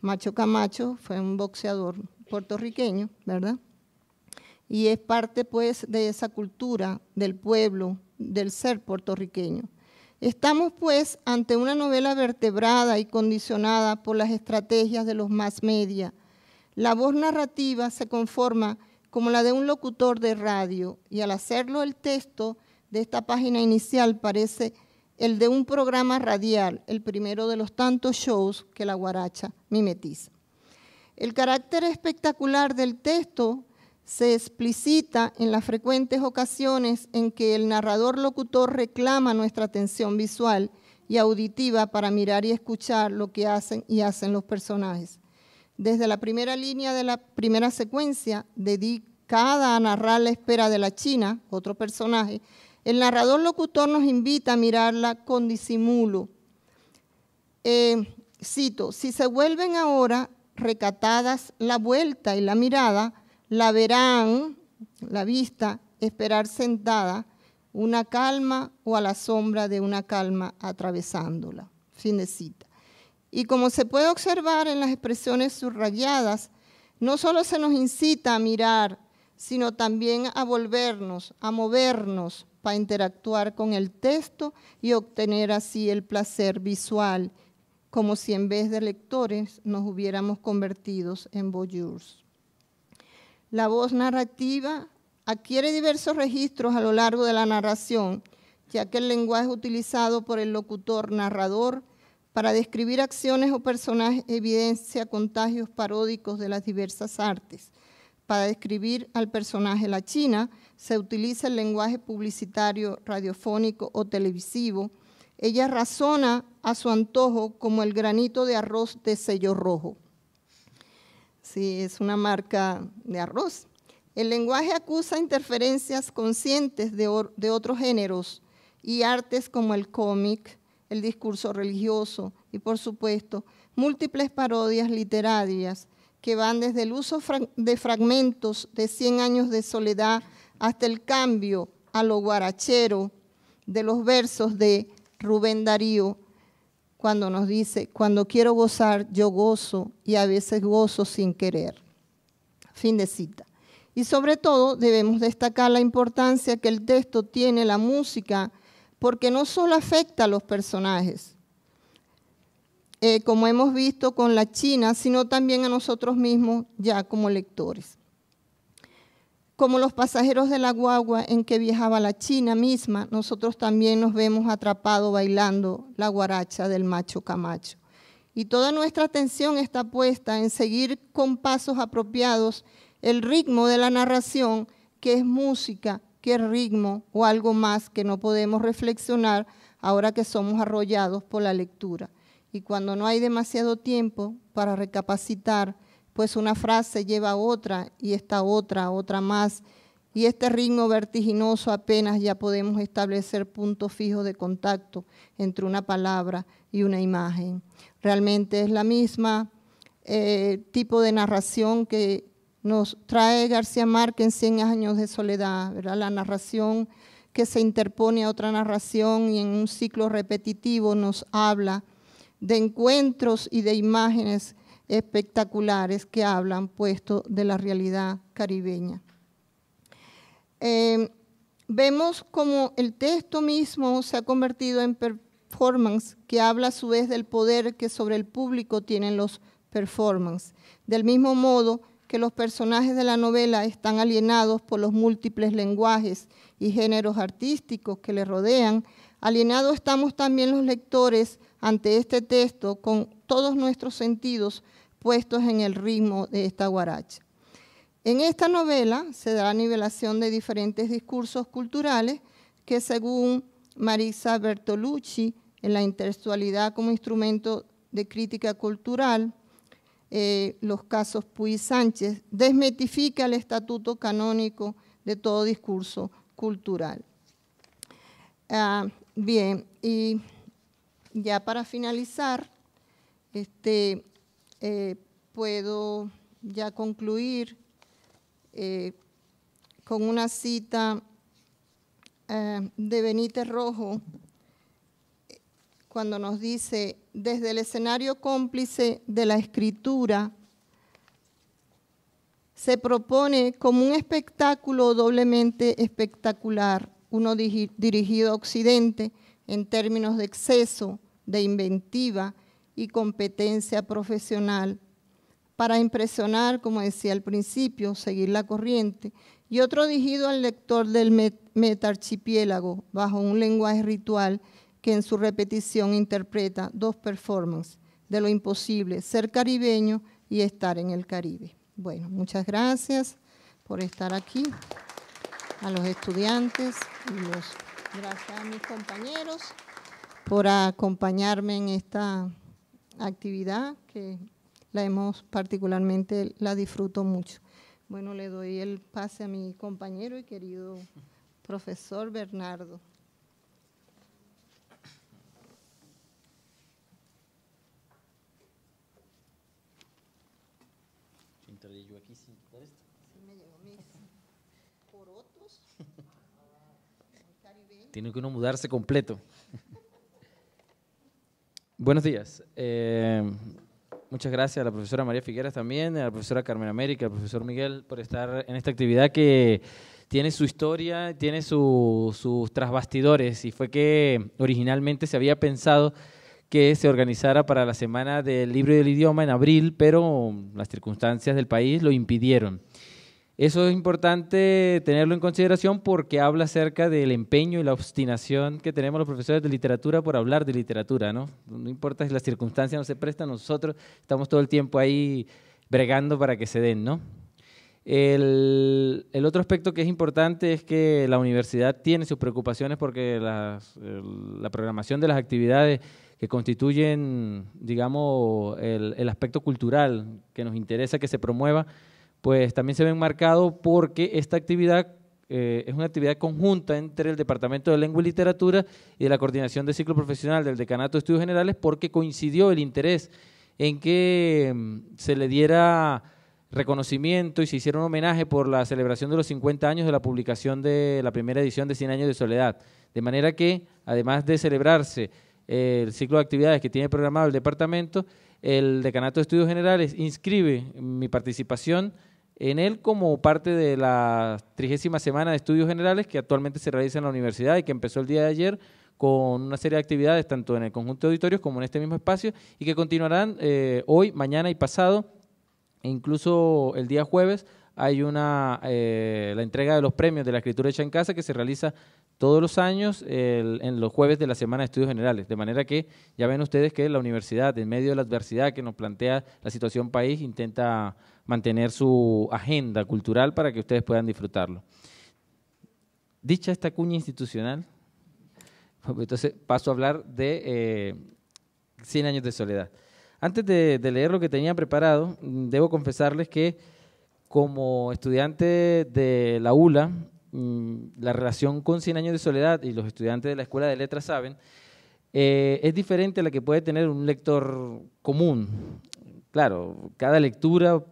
Macho Camacho fue un boxeador puertorriqueño, ¿verdad? Y es parte, pues, de esa cultura del pueblo, del ser puertorriqueño. Estamos, pues, ante una novela vertebrada y condicionada por las estrategias de los mass media. La voz narrativa se conforma como la de un locutor de radio y al hacerlo el texto de esta página inicial parece el de un programa radial, el primero de los tantos shows que la guaracha mimetiza. El carácter espectacular del texto se explicita en las frecuentes ocasiones en que el narrador locutor reclama nuestra atención visual y auditiva para mirar y escuchar lo que hacen los personajes. Desde la primera línea de la primera secuencia, dedicada a narrar la espera de la China, otro personaje, el narrador locutor nos invita a mirarla con disimulo. Cito, si se vuelven ahora recatadas la vuelta y la mirada, la verán, la vista, esperar sentada, una calma o a la sombra de una calma atravesándola. Fin de cita. Y como se puede observar en las expresiones subrayadas, no solo se nos incita a mirar, sino también a volvernos, a movernos para interactuar con el texto y obtener así el placer visual, como si en vez de lectores nos hubiéramos convertido en voyeurs. La voz narrativa adquiere diversos registros a lo largo de la narración ya que el lenguaje utilizado por el locutor narrador para describir acciones o personajes evidencia contagios paródicos de las diversas artes. Para describir al personaje La China se utiliza el lenguaje publicitario, radiofónico o televisivo. Ella razona a su antojo como el granito de arroz de sello rojo. Sí, es una marca de arroz. El lenguaje acusa interferencias conscientes de otros géneros y artes como el cómic, el discurso religioso y, por supuesto, múltiples parodias literarias que van desde el uso de fragmentos de 100 años de soledad hasta el cambio a lo guarachero de los versos de Rubén Darío, cuando nos dice, cuando quiero gozar, yo gozo y a veces gozo sin querer. Fin de cita. Y sobre todo debemos destacar la importancia que el texto tiene la música, porque no solo afecta a los personajes, como hemos visto con La China, sino también a nosotros mismos ya como lectores. Como los pasajeros de la guagua en que viajaba La China misma, nosotros también nos vemos atrapados bailando la guaracha del Macho Camacho. Y toda nuestra atención está puesta en seguir con pasos apropiados el ritmo de la narración, que es música, que es ritmo o algo más que no podemos reflexionar ahora que somos arrollados por la lectura. Y cuando no hay demasiado tiempo para recapacitar, pues una frase lleva a otra y esta otra más. Y este ritmo vertiginoso apenas ya podemos establecer puntos fijos de contacto entre una palabra y una imagen. Realmente es la misma tipo de narración que nos trae García Márquez en 100 años de soledad, ¿verdad? La narración que se interpone a otra narración y en un ciclo repetitivo nos habla de encuentros y de imágenes espectaculares que hablan puesto de la realidad caribeña. Vemos como el texto mismo se ha convertido en performance, que habla a su vez del poder que sobre el público tienen los performances. Del mismo modo que los personajes de la novela están alienados por los múltiples lenguajes y géneros artísticos que le rodean, alienados estamos también los lectores ante este texto con todos nuestros sentidos puestos en el ritmo de esta guaracha. En esta novela se da la nivelación de diferentes discursos culturales que, según Marisa Bertolucci, en la intertextualidad como instrumento de crítica cultural, los casos Puy Sánchez, desmitifica el estatuto canónico de todo discurso cultural. Bien, y ya para finalizar, puedo ya concluir con una cita de Benítez Rojo, cuando nos dice, desde el escenario cómplice de la escritura, se propone como un espectáculo doblemente espectacular, uno dirigido a Occidente en términos de exceso, de inventiva y competencia profesional, para impresionar, como decía al principio, seguir la corriente, y otro dirigido al lector del metarchipiélago, bajo un lenguaje ritual que en su repetición interpreta dos performances de lo imposible, ser caribeño y estar en el Caribe. Bueno, muchas gracias por estar aquí, a los estudiantes y gracias a mis compañeros por acompañarme en esta actividad que particularmente la disfruto mucho. Bueno, le doy el pase a mi compañero y querido profesor Bernardo. Yo aquí sin quitar esto. Sí, me llegó mis porotos. Tiene que uno mudarse completo. Buenos días. Muchas gracias a la profesora María Figueras también, a la profesora Carmen América, al profesor Miguel por estar en esta actividad que tiene su historia, tiene sus trasbastidores, y fue que originalmente se había pensado que se organizara para la Semana del Libro y del Idioma en abril, pero las circunstancias del país lo impidieron. Eso es importante tenerlo en consideración porque habla acerca del empeño y la obstinación que tenemos los profesores de literatura por hablar de literatura, ¿no? No importa si las circunstancias no se prestan, nosotros estamos todo el tiempo ahí bregando para que se den, ¿no? El otro aspecto que es importante es que la universidad tiene sus preocupaciones porque la programación de las actividades que constituyen, digamos, el aspecto cultural que nos interesa que se promueva, pues también se ven marcados porque esta actividad es una actividad conjunta entre el Departamento de Lengua y Literatura y de la Coordinación de Ciclo Profesional del Decanato de Estudios Generales, porque coincidió el interés en que se le diera reconocimiento y se hiciera un homenaje por la celebración de los 50 años de la publicación de la primera edición de 100 años de soledad. De manera que, además de celebrarse el ciclo de actividades que tiene programado el departamento, el Decanato de Estudios Generales inscribe mi participación en él como parte de la 30ª semana de Estudios Generales que actualmente se realiza en la universidad y que empezó el día de ayer con una serie de actividades tanto en el conjunto de auditorios como en este mismo espacio y que continuarán hoy, mañana y pasado, e incluso el día jueves hay la entrega de los premios de la escritura hecha en casa que se realiza todos los años en los jueves de la Semana de Estudios Generales, de manera que ya ven ustedes que la universidad, en medio de la adversidad que nos plantea la situación país, intenta mantener su agenda cultural para que ustedes puedan disfrutarlo. Dicha esta cuña institucional, entonces paso a hablar de 100 años de soledad. Antes de leer lo que tenía preparado, debo confesarles que como estudiante de la ULA, la relación con 100 años de soledad, y los estudiantes de la Escuela de Letras saben, es diferente a la que puede tener un lector común. Claro, cada lectura,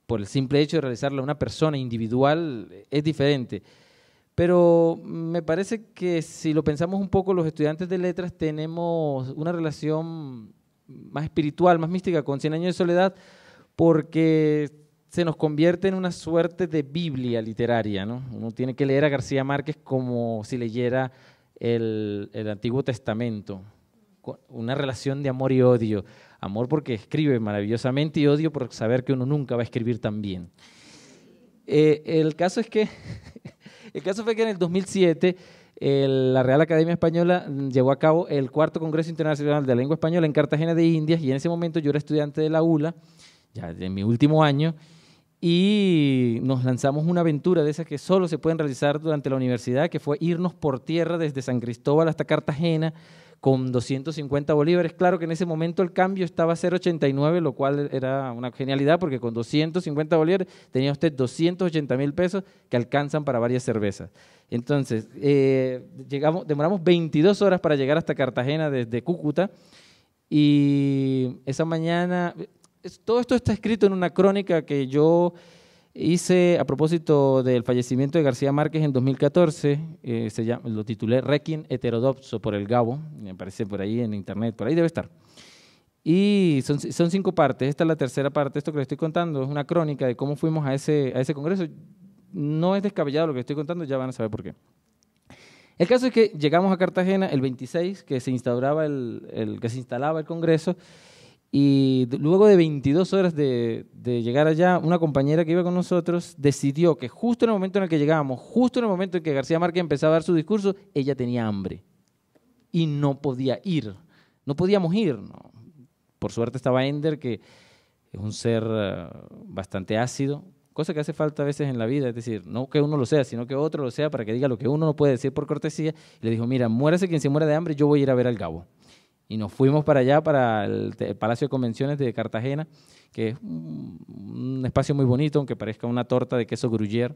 por el simple hecho de realizarla a una persona individual, es diferente. Pero me parece que si lo pensamos un poco, los estudiantes de letras tenemos una relación más espiritual, más mística con 100 años de soledad, porque se nos convierte en una suerte de Biblia literaria, ¿no? Uno tiene que leer a García Márquez como si leyera el Antiguo Testamento, una relación de amor y odio. Amor porque escribe maravillosamente y odio por saber que uno nunca va a escribir tan bien. El caso fue que en el 2007 la Real Academia Española llevó a cabo el 4º Congreso Internacional de la Lengua Española en Cartagena de Indias y en ese momento yo era estudiante de la ULA, ya en mi último año, y nos lanzamos una aventura de esas que solo se pueden realizar durante la universidad, que fue irnos por tierra desde San Cristóbal hasta Cartagena con 250 bolívares. Claro que en ese momento el cambio estaba a 0,89, lo cual era una genialidad porque con 250 bolívares tenía usted 280.000 pesos que alcanzan para varias cervezas. Entonces, demoramos 22 horas para llegar hasta Cartagena desde Cúcuta y esa mañana… Todo esto está escrito en una crónica que yo hice a propósito del fallecimiento de García Márquez en 2014, lo titulé Requiem heterodoxo por el Gabo, me aparece por ahí en internet, por ahí debe estar. Y son 5 partes, esta es la tercera parte, esto que les estoy contando es una crónica de cómo fuimos a ese congreso. No es descabellado lo que estoy contando, ya van a saber por qué. El caso es que llegamos a Cartagena el 26, que se instalaba el congreso, y luego de 22 horas de llegar allá, una compañera que iba con nosotros decidió que justo en el momento en el que llegábamos, justo en el momento en que García Márquez empezaba a dar su discurso, ella tenía hambre y no podía ir, no podíamos ir. No. Por suerte estaba Ender, que es un ser bastante ácido, cosa que hace falta a veces en la vida, es decir, no que uno lo sea, sino que otro lo sea para que diga lo que uno no puede decir por cortesía. Y le dijo, mira, muérase quien se muera de hambre, yo voy a ir a ver al Gabo. Y nos fuimos para allá, para el Palacio de Convenciones de Cartagena, que es un espacio muy bonito, aunque parezca una torta de queso gruyère.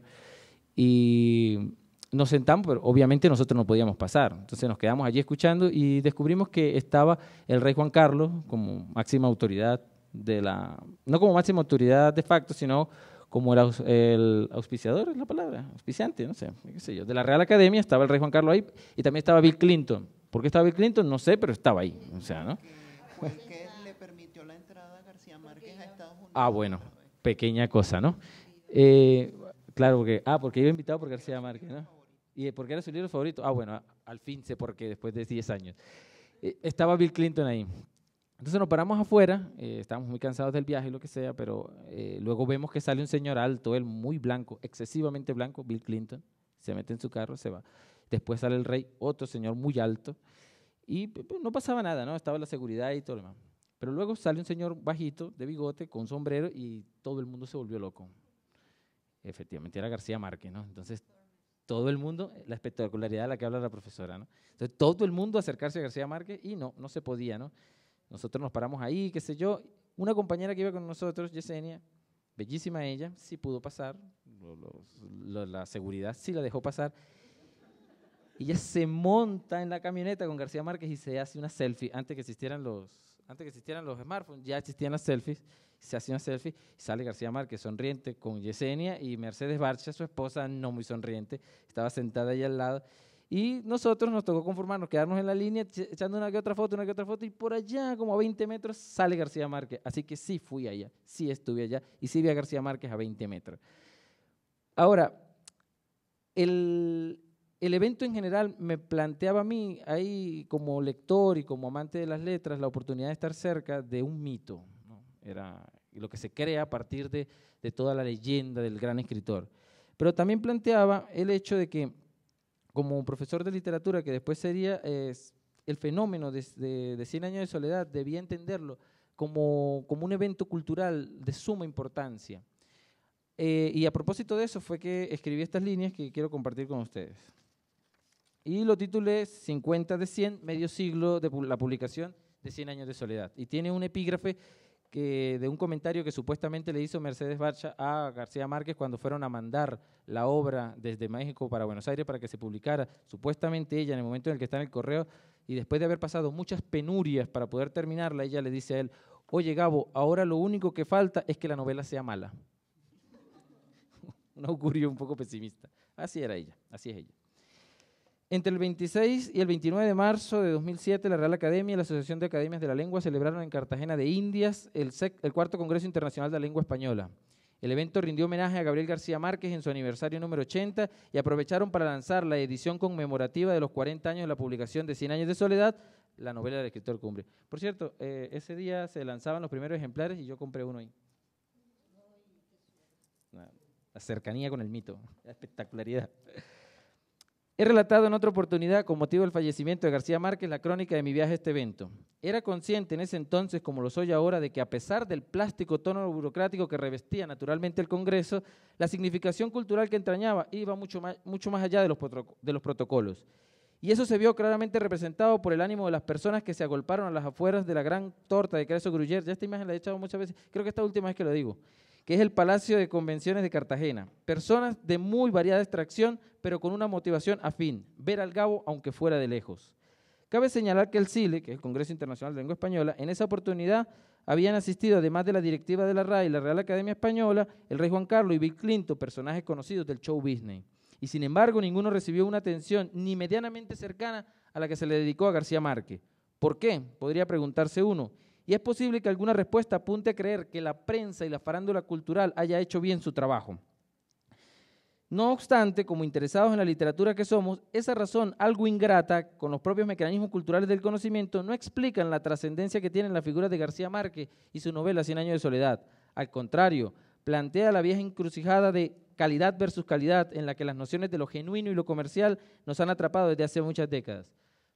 Y nos sentamos, pero obviamente nosotros no podíamos pasar. Entonces nos quedamos allí escuchando y descubrimos que estaba el rey Juan Carlos como máxima autoridad no como máxima autoridad de facto, sino como el auspiciador, es la palabra, auspiciante, no sé, qué sé yo. De la Real Academia estaba el rey Juan Carlos ahí y también estaba Bill Clinton. ¿Por qué estaba Bill Clinton? No sé, pero estaba ahí. O sea, ¿no? Fue el que le permitió la entrada a García Márquez a Estados Unidos. Ah, bueno, pequeña cosa, ¿no? Claro, porque iba invitado por García Márquez, ¿no? ¿Y por qué era su libro favorito? Ah, bueno, al fin sé por qué, después de 10 años. Estaba Bill Clinton ahí. Entonces nos paramos afuera, estábamos muy cansados del viaje y lo que sea, pero luego vemos que sale un señor alto, él muy blanco, excesivamente blanco, Bill Clinton, se mete en su carro, se va. Después sale el rey, otro señor muy alto, y pues, no pasaba nada, ¿no? Estaba la seguridad y todo lo demás. Pero luego sale un señor bajito, de bigote, con sombrero, y todo el mundo se volvió loco. Efectivamente, era García Márquez, ¿no? Entonces, todo el mundo, la espectacularidad de la que habla la profesora, ¿no? Entonces, todo el mundo acercarse a García Márquez y no se podía, ¿no? Nosotros nos paramos ahí, qué sé yo. Una compañera que iba con nosotros, Yesenia, bellísima ella, sí pudo pasar, la seguridad sí la dejó pasar. Y ella se monta en la camioneta con García Márquez y se hace una selfie. Antes que existieran los smartphones, ya existían las selfies. Se hace una selfie y sale García Márquez sonriente con Yesenia y Mercedes Barcha, su esposa, no muy sonriente, estaba sentada ahí al lado. Y nosotros nos tocó conformarnos, quedarnos en la línea, echando una que otra foto, y por allá, como a 20 metros, sale García Márquez. Así que sí fui allá, sí estuve allá, y sí vi a García Márquez a 20 metros. Ahora, el evento en general me planteaba a mí, ahí como lector y como amante de las letras, la oportunidad de estar cerca de un mito, ¿no? Era lo que se crea a partir de toda la leyenda del gran escritor. Pero también planteaba el hecho de que, como profesor de literatura, que después sería el fenómeno de 100 años de soledad, debía entenderlo como un evento cultural de suma importancia. Y a propósito de eso fue que escribí estas líneas que quiero compartir con ustedes. Y lo titulé 50 de 100, medio siglo de la publicación de 100 años de soledad. Y tiene un epígrafe de un comentario que supuestamente le hizo Mercedes Barcha a García Márquez cuando fueron a mandar la obra desde México para Buenos Aires para que se publicara. Supuestamente ella, en el momento en el que está en el correo, y después de haber pasado muchas penurias para poder terminarla, ella le dice a él: oye, Gabo, ahora lo único que falta es que la novela sea mala. Un augurio un poco pesimista. Así era ella, así es ella. Entre el 26 y el 29 de marzo de 2007, la Real Academia y la Asociación de Academias de la Lengua celebraron en Cartagena de Indias el cuarto Congreso Internacional de la Lengua Española. El evento rindió homenaje a Gabriel García Márquez en su aniversario número 80 y aprovecharon para lanzar la edición conmemorativa de los 40 años de la publicación de 100 años de soledad, la novela del escritor cumbre. Por cierto, ese día se lanzaban los primeros ejemplares y yo compré uno ahí. La cercanía con el mito, la espectacularidad. He relatado en otra oportunidad, con motivo del fallecimiento de García Márquez, la crónica de mi viaje a este evento. Era consciente en ese entonces, como lo soy ahora, de que a pesar del plástico tono burocrático que revestía naturalmente el Congreso, la significación cultural que entrañaba iba mucho más allá de los protocolos. Y eso se vio claramente representado por el ánimo de las personas que se agolparon a las afueras de la gran torta de queso gruyère. Ya esta imagen la he echado muchas veces, creo que esta última vez que lo digo, que es el Palacio de Convenciones de Cartagena. Personas de muy variada extracción, pero con una motivación afín, ver al Gabo aunque fuera de lejos. Cabe señalar que el CILE, que es el Congreso Internacional de Lengua Española, en esa oportunidad habían asistido, además de la directiva de la RAE y la Real Academia Española, el rey Juan Carlos y Bill Clinton, personajes conocidos del show business. Y sin embargo, ninguno recibió una atención ni medianamente cercana a la que se le dedicó a García Márquez. ¿Por qué? Podría preguntarse uno. Y es posible que alguna respuesta apunte a creer que la prensa y la farándula cultural haya hecho bien su trabajo. No obstante, como interesados en la literatura que somos, esa razón algo ingrata con los propios mecanismos culturales del conocimiento no explican la trascendencia que tiene la figura de García Márquez y su novela 100 años de soledad. Al contrario, plantea la vieja encrucijada de calidad versus calidad en la que las nociones de lo genuino y lo comercial nos han atrapado desde hace muchas décadas.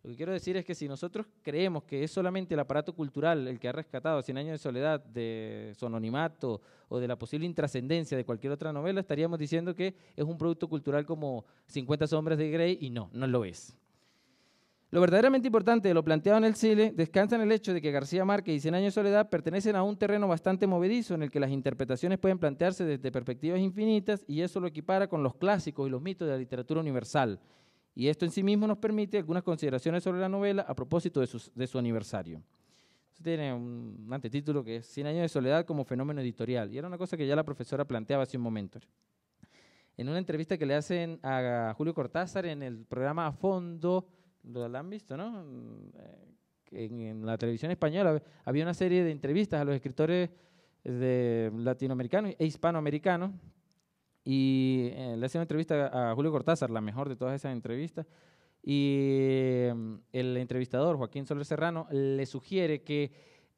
Lo que quiero decir es que si nosotros creemos que es solamente el aparato cultural el que ha rescatado 100 años de soledad de su anonimato o de la posible intrascendencia de cualquier otra novela, estaríamos diciendo que es un producto cultural como 50 sombras de Grey, y no lo es. Lo verdaderamente importante de lo planteado en el CILE descansa en el hecho de que García Márquez y 100 años de soledad pertenecen a un terreno bastante movedizo en el que las interpretaciones pueden plantearse desde perspectivas infinitas, y eso lo equipara con los clásicos y los mitos de la literatura universal. Y esto en sí mismo nos permite algunas consideraciones sobre la novela a propósito de su aniversario. Esto tiene un antetítulo que es 100 años de soledad como fenómeno editorial, y era una cosa que ya la profesora planteaba hace un momento. En una entrevista que le hacen a Julio Cortázar en el programa A Fondo, lo han visto, ¿no? En la televisión española había una serie de entrevistas a los escritores latinoamericanos e hispanoamericanos, y le hacen una entrevista a Julio Cortázar, la mejor de todas esas entrevistas, y el entrevistador, Joaquín Soler Serrano, le sugiere que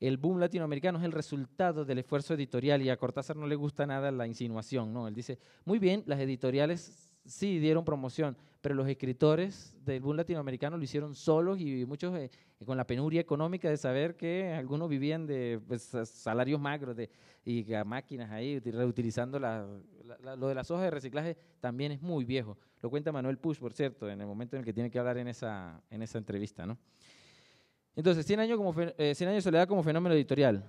el boom latinoamericano es el resultado del esfuerzo editorial, y a Cortázar no le gusta nada la insinuación, ¿no? Él dice, muy bien, las editoriales sí dieron promoción, pero los escritores del boom latinoamericano lo hicieron solos, y muchos con la penuria económica de saber que algunos vivían de pues, salarios magros y a máquinas ahí, reutilizando lo de las hojas de reciclaje también es muy viejo. Lo cuenta Manuel Puig, por cierto, en el momento en el que tiene que hablar en esa entrevista, ¿no? Entonces, 100 años de soledad como fenómeno editorial.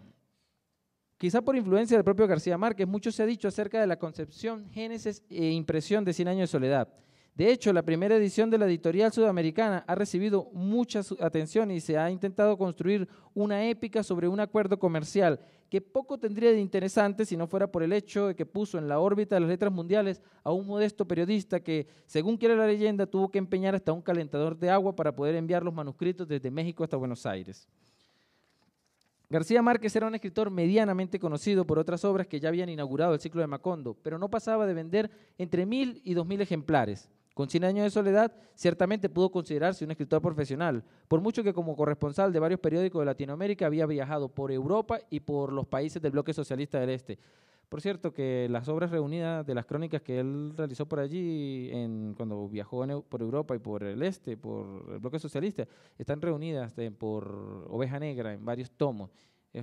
Quizá por influencia del propio García Márquez, mucho se ha dicho acerca de la concepción, génesis e impresión de 100 años de soledad. De hecho, la primera edición de la editorial sudamericana ha recibido mucha atención y se ha intentado construir una épica sobre un acuerdo comercial que poco tendría de interesante si no fuera por el hecho de que puso en la órbita de las letras mundiales a un modesto periodista que, según quiere la leyenda, tuvo que empeñar hasta un calentador de agua para poder enviar los manuscritos desde México hasta Buenos Aires. García Márquez era un escritor medianamente conocido por otras obras que ya habían inaugurado el ciclo de Macondo, pero no pasaba de vender entre 1.000 y 2.000 ejemplares. Con 100 años de soledad, ciertamente pudo considerarse un escritor profesional, por mucho que como corresponsal de varios periódicos de Latinoamérica había viajado por Europa y por los países del bloque socialista del Este. Por cierto, que las obras reunidas de las crónicas que él realizó por allí, cuando viajó por Europa y por el Este, por el bloque socialista, están reunidas por Oveja Negra en varios tomos. Se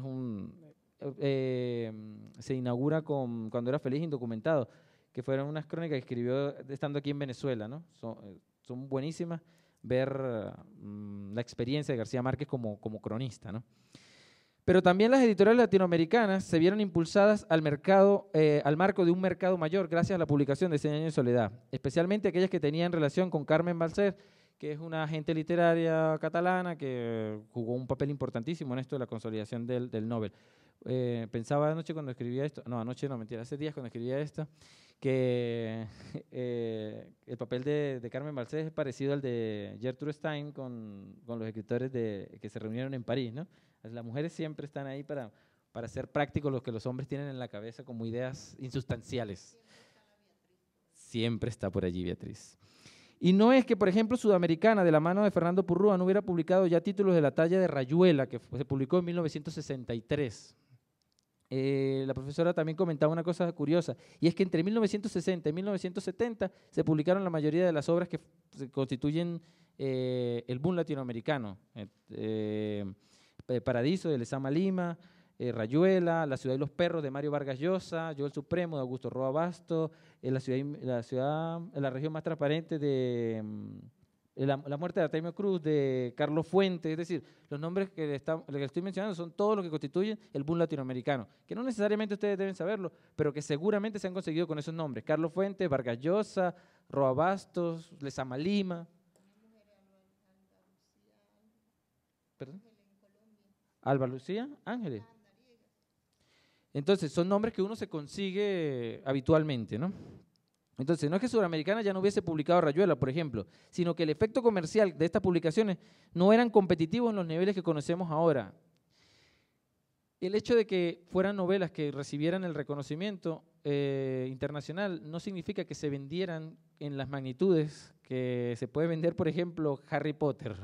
inaugura cuando era feliz indocumentado, que fueron unas crónicas que escribió estando aquí en Venezuela, ¿no? Son buenísimas ver la experiencia de García Márquez como cronista, ¿no? Pero también las editoriales latinoamericanas se vieron impulsadas al marco de un mercado mayor gracias a la publicación de 100 años de soledad, especialmente aquellas que tenían relación con Carmen Balcells, que es una agente literaria catalana que jugó un papel importantísimo en esto de la consolidación del Nobel. Pensaba anoche cuando escribía esto, no, anoche no, mentira, hace días cuando escribía esto, que el papel de Carmen Balcells es parecido al de Gertrude Stein con los escritores que se reunieron en París, ¿no? Las mujeres siempre están ahí para hacer práctico lo que los hombres tienen en la cabeza como ideas insustanciales. Siempre está por allí Beatriz. Y no es que, por ejemplo, Sudamericana, de la mano de Fernando Purrúa, no hubiera publicado ya títulos de la talla de Rayuela, que se publicó en 1963. La profesora también comentaba una cosa curiosa, y es que entre 1960 y 1970 se publicaron la mayoría de las obras que constituyen el boom latinoamericano. Paradiso, de Lezama Lima, Rayuela, La ciudad y los perros, de Mario Vargas Llosa, Yo el Supremo, de Augusto Roa Basto, la región más transparente de la muerte de Artemio Cruz, de Carlos Fuentes. Es decir, los nombres que estoy mencionando son todos los que constituyen el boom latinoamericano, que no necesariamente ustedes deben saberlo, pero que seguramente se han conseguido con esos nombres: Carlos Fuentes, Vargas Llosa, Roa Bastos, Lezama Lima. ¿Perdón? Alba Lucía Ángeles. Entonces, son nombres que uno se consigue habitualmente, ¿no? Entonces, no es que Sudamericana ya no hubiese publicado Rayuela, por ejemplo, sino que el efecto comercial de estas publicaciones no eran competitivos en los niveles que conocemos ahora. El hecho de que fueran novelas que recibieran el reconocimiento internacional no significa que se vendieran en las magnitudes que se puede vender, por ejemplo, Harry Potter.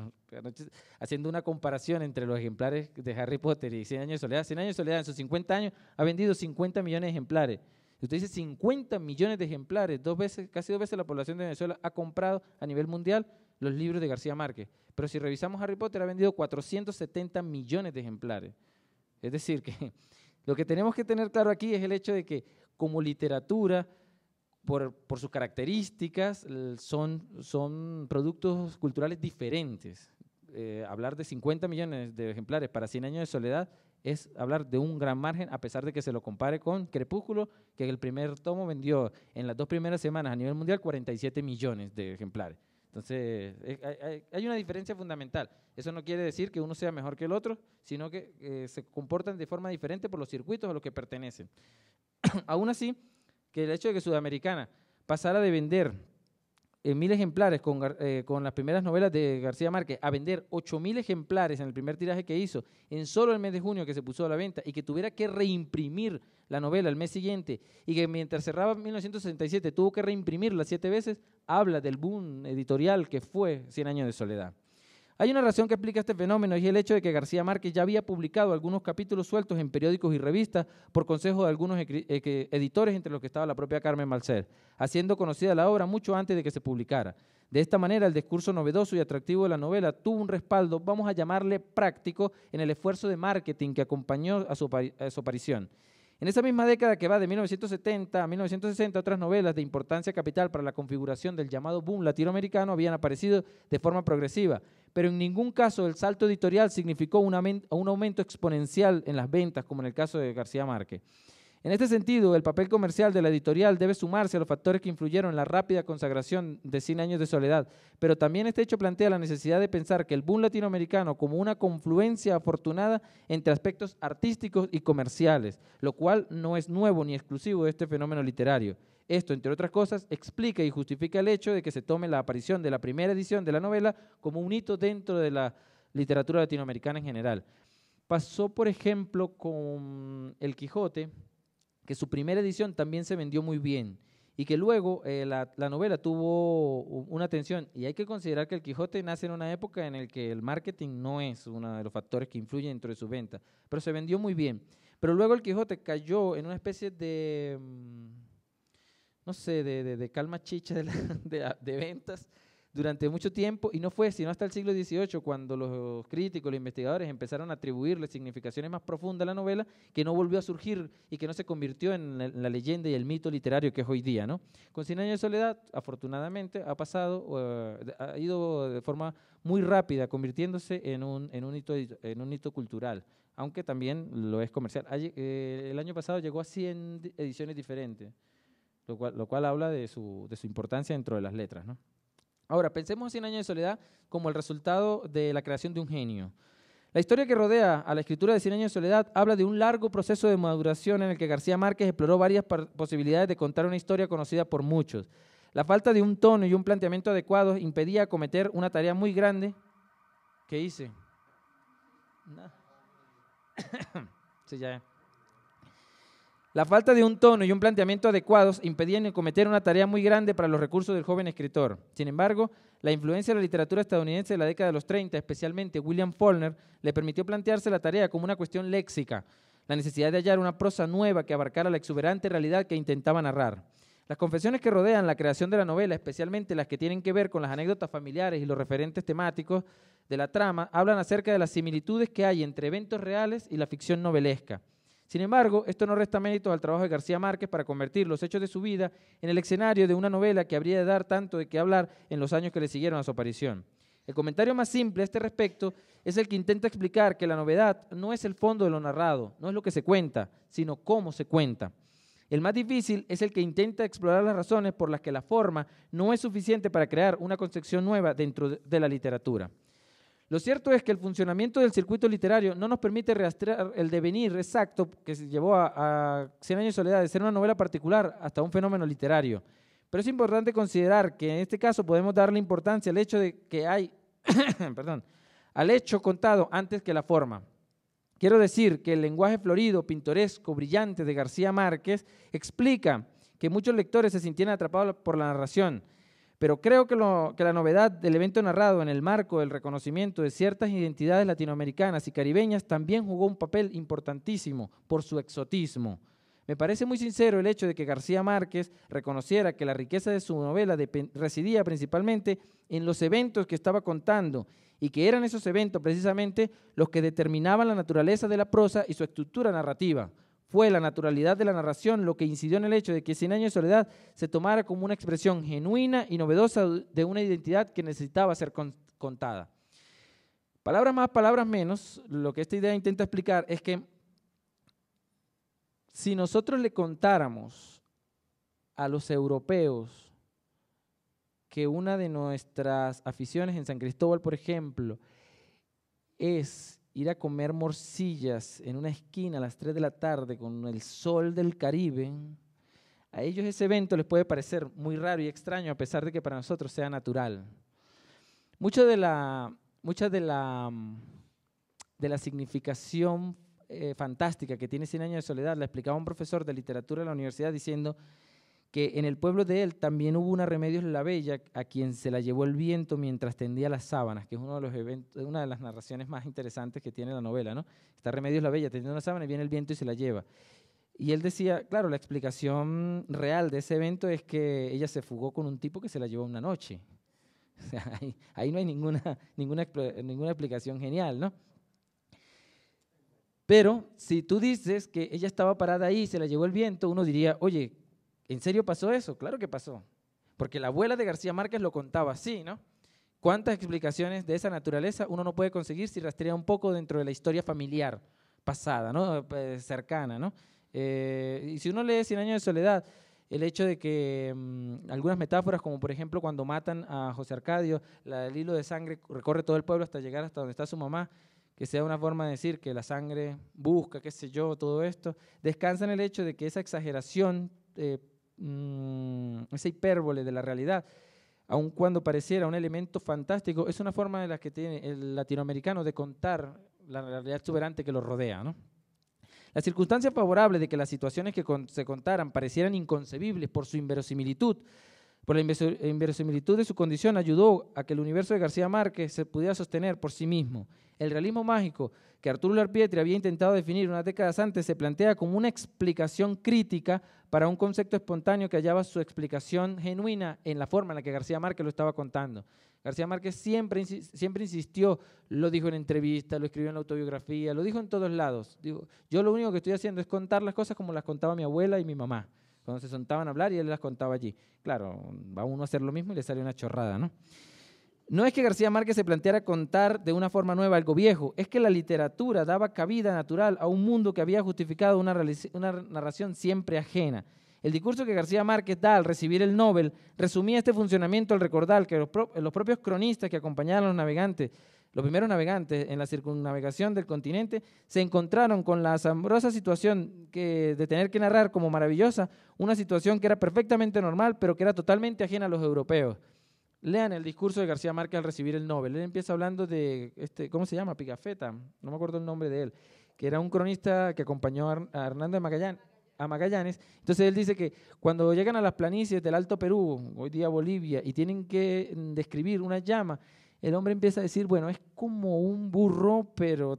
Haciendo una comparación entre los ejemplares de Harry Potter y 100 años de soledad. 100 años de soledad en sus 50 años ha vendido 50 millones de ejemplares. Usted dice 50 millones de ejemplares, casi dos veces la población de Venezuela ha comprado a nivel mundial los libros de García Márquez. Pero si revisamos Harry Potter, ha vendido 470 millones de ejemplares. Es decir, que lo que tenemos que tener claro aquí es el hecho de que como literatura, por sus características, son productos culturales diferentes. Hablar de 50 millones de ejemplares para 100 años de soledad es hablar de un gran margen, a pesar de que se lo compare con Crepúsculo, que en el primer tomo vendió en las 2 primeras semanas a nivel mundial 47 millones de ejemplares. Entonces, hay una diferencia fundamental. Eso no quiere decir que uno sea mejor que el otro, sino que se comportan de forma diferente por los circuitos a los que pertenecen. Aún así, que el hecho de que Sudamericana pasara de vender 1.000 ejemplares con las primeras novelas de García Márquez a vender 8.000 ejemplares en el primer tiraje que hizo en solo el mes de junio que se puso a la venta, y que tuviera que reimprimir la novela el mes siguiente, y que mientras cerraba 1967 tuvo que reimprimirla 7 veces, habla del boom editorial que fue 100 años de soledad. Hay una razón que explica este fenómeno y es el hecho de que García Márquez ya había publicado algunos capítulos sueltos en periódicos y revistas por consejo de algunos editores, entre los que estaba la propia Carmen Balcells, haciendo conocida la obra mucho antes de que se publicara. De esta manera, el discurso novedoso y atractivo de la novela tuvo un respaldo, vamos a llamarle práctico, en el esfuerzo de marketing que acompañó a su aparición. En esa misma década que va de 1970 a 1960, otras novelas de importancia capital para la configuración del llamado boom latinoamericano habían aparecido de forma progresiva, pero en ningún caso el salto editorial significó un aumento exponencial en las ventas, como en el caso de García Márquez. En este sentido, el papel comercial de la editorial debe sumarse a los factores que influyeron en la rápida consagración de 100 años de soledad, pero también este hecho plantea la necesidad de pensar que el boom latinoamericano como una confluencia afortunada entre aspectos artísticos y comerciales, lo cual no es nuevo ni exclusivo de este fenómeno literario. Esto, entre otras cosas, explica y justifica el hecho de que se tome la aparición de la primera edición de la novela como un hito dentro de la literatura latinoamericana en general. Pasó, por ejemplo, con El Quijote, que su primera edición también se vendió muy bien y que luego la novela tuvo una atención. Y hay que considerar que El Quijote nace en una época en la que el marketing no es uno de los factores que influyen dentro de su venta, pero se vendió muy bien. Pero luego El Quijote cayó en una especie de, no sé, de calma chicha de ventas durante mucho tiempo, y no fue sino hasta el siglo XVIII cuando los críticos, los investigadores empezaron a atribuirle significaciones más profundas a la novela, que no volvió a surgir y que no se convirtió en la leyenda y el mito literario que es hoy día, ¿no? Con 100 años de soledad, afortunadamente, ha pasado, ha ido de forma muy rápida, convirtiéndose en un hito cultural, aunque también lo es comercial. El año pasado llegó a 100 ediciones diferentes, lo cual habla de su importancia dentro de las letras, ¿no? Ahora, pensemos en 100 años de soledad como el resultado de la creación de un genio. La historia que rodea a la escritura de 100 años de soledad habla de un largo proceso de maduración en el que García Márquez exploró varias posibilidades de contar una historia conocida por muchos. La falta de un tono y un planteamiento adecuados impedía acometer una tarea muy grande. ¿Qué hice? No. Sí, ya. La falta de un tono y un planteamiento adecuados impedían acometer una tarea muy grande para los recursos del joven escritor. Sin embargo, la influencia de la literatura estadounidense de la década de los 30, especialmente William Faulkner, le permitió plantearse la tarea como una cuestión léxica, la necesidad de hallar una prosa nueva que abarcara la exuberante realidad que intentaba narrar. Las confesiones que rodean la creación de la novela, especialmente las que tienen que ver con las anécdotas familiares y los referentes temáticos de la trama, hablan acerca de las similitudes que hay entre eventos reales y la ficción novelesca. Sin embargo, esto no resta méritos al trabajo de García Márquez para convertir los hechos de su vida en el escenario de una novela que habría de dar tanto de qué hablar en los años que le siguieron a su aparición. El comentario más simple a este respecto es el que intenta explicar que la novedad no es el fondo de lo narrado, no es lo que se cuenta, sino cómo se cuenta. El más difícil es el que intenta explorar las razones por las que la forma no es suficiente para crear una concepción nueva dentro de la literatura. Lo cierto es que el funcionamiento del circuito literario no nos permite rastrear el devenir exacto que se llevó a 100 años de soledad de ser una novela particular hasta un fenómeno literario. Pero es importante considerar que en este caso podemos darle importancia al hecho de que hay, al hecho contado antes que la forma. Quiero decir que el lenguaje florido, pintoresco, brillante de García Márquez explica que muchos lectores se sintieran atrapados por la narración. Pero creo que la novedad del evento narrado en el marco del reconocimiento de ciertas identidades latinoamericanas y caribeñas también jugó un papel importantísimo por su exotismo. Me parece muy sincero el hecho de que García Márquez reconociera que la riqueza de su novela residía principalmente en los eventos que estaba contando y que eran esos eventos precisamente los que determinaban la naturaleza de la prosa y su estructura narrativa. Fue la naturalidad de la narración lo que incidió en el hecho de que 100 años de soledad se tomara como una expresión genuina y novedosa de una identidad que necesitaba ser contada. Palabras más, palabras menos, lo que esta idea intenta explicar es que si nosotros le contáramos a los europeos que una de nuestras aficiones en San Cristóbal, por ejemplo, es ir a comer morcillas en una esquina a las 3 de la tarde con el sol del Caribe, a ellos ese evento les puede parecer muy raro y extraño a pesar de que para nosotros sea natural. Mucha de la significación fantástica que tiene 100 años de soledad la explicaba un profesor de literatura de la universidad diciendo que en el pueblo de él también hubo una Remedios la Bella a quien se la llevó el viento mientras tendía las sábanas, que es uno de los eventos, una de las narraciones más interesantes que tiene la novela, ¿no? Está Remedios la Bella tendiendo una sábana y viene el viento y se la lleva. Y él decía, claro, la explicación real de ese evento es que ella se fugó con un tipo que se la llevó una noche. O sea, ahí no hay ninguna explicación genial, ¿no? Pero si tú dices que ella estaba parada ahí y se la llevó el viento, uno diría, oye, ¿en serio pasó eso? Claro que pasó, porque la abuela de García Márquez lo contaba así, ¿no? ¿Cuántas explicaciones de esa naturaleza uno no puede conseguir si rastrea un poco dentro de la historia familiar pasada, ¿no? Cercana, ¿no? Y si uno lee Cien años de soledad, el hecho de que algunas metáforas, como por ejemplo cuando matan a José Arcadio, el hilo de sangre recorre todo el pueblo hasta llegar hasta donde está su mamá, que sea una forma de decir que la sangre busca, qué sé yo, todo esto, descansa en el hecho de que esa exageración, esa hipérbole de la realidad, aun cuando pareciera un elemento fantástico, es una forma de la que tiene el latinoamericano de contar la realidad exuberante que lo rodea, ¿no? La circunstancia favorable de que las situaciones que se contaran parecieran inconcebibles por su inverosimilitud, por la inverosimilitud de su condición, ayudó a que el universo de García Márquez se pudiera sostener por sí mismo. El realismo mágico que Arturo Larpietri había intentado definir unas décadas antes se plantea como una explicación crítica para un concepto espontáneo que hallaba su explicación genuina en la forma en la que García Márquez lo estaba contando. García Márquez siempre insistió, lo dijo en entrevistas, lo escribió en la autobiografía, lo dijo en todos lados. Digo, yo lo único que estoy haciendo es contar las cosas como las contaba mi abuela y mi mamá, cuando se sentaban a hablar y él las contaba allí. Claro, va uno a hacer lo mismo y le sale una chorrada, ¿no? No es que García Márquez se planteara contar de una forma nueva algo viejo, es que la literatura daba cabida natural a un mundo que había justificado una narración siempre ajena. El discurso que García Márquez da al recibir el Nobel resumía este funcionamiento al recordar que los propios cronistas que acompañaban a los navegantes, los primeros navegantes en la circunnavegación del continente, se encontraron con la asombrosa situación de tener que narrar como maravillosa una situación que era perfectamente normal, pero que era totalmente ajena a los europeos. Lean el discurso de García Márquez al recibir el Nobel. Él empieza hablando de, ¿cómo se llama? Pigafetta, no me acuerdo el nombre de él, que era un cronista que acompañó a Hernando de Magallanes. Entonces él dice que cuando llegan a las planicies del Alto Perú, hoy día Bolivia, y tienen que describir una llama, el hombre empieza a decir, bueno, es como un burro, pero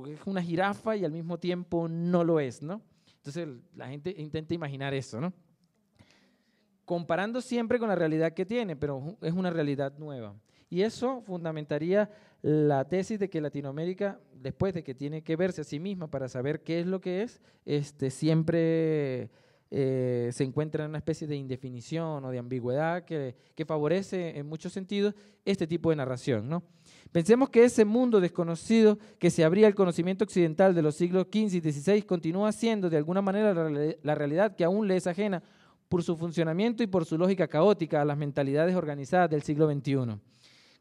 es una jirafa y al mismo tiempo no lo es, ¿no? Entonces la gente intenta imaginar eso, ¿no? Comparando siempre con la realidad que tiene, pero es una realidad nueva. Y eso fundamentaría la tesis de que Latinoamérica, después de que tiene que verse a sí misma para saber qué es lo que es, siempre se encuentra en una especie de indefinición o de ambigüedad que favorece en muchos sentidos este tipo de narración, ¿no? Pensemos que ese mundo desconocido que se abría al conocimiento occidental de los siglos XV y XVI continúa siendo de alguna manera la realidad que aún le es ajena por su funcionamiento y por su lógica caótica a las mentalidades organizadas del siglo XXI.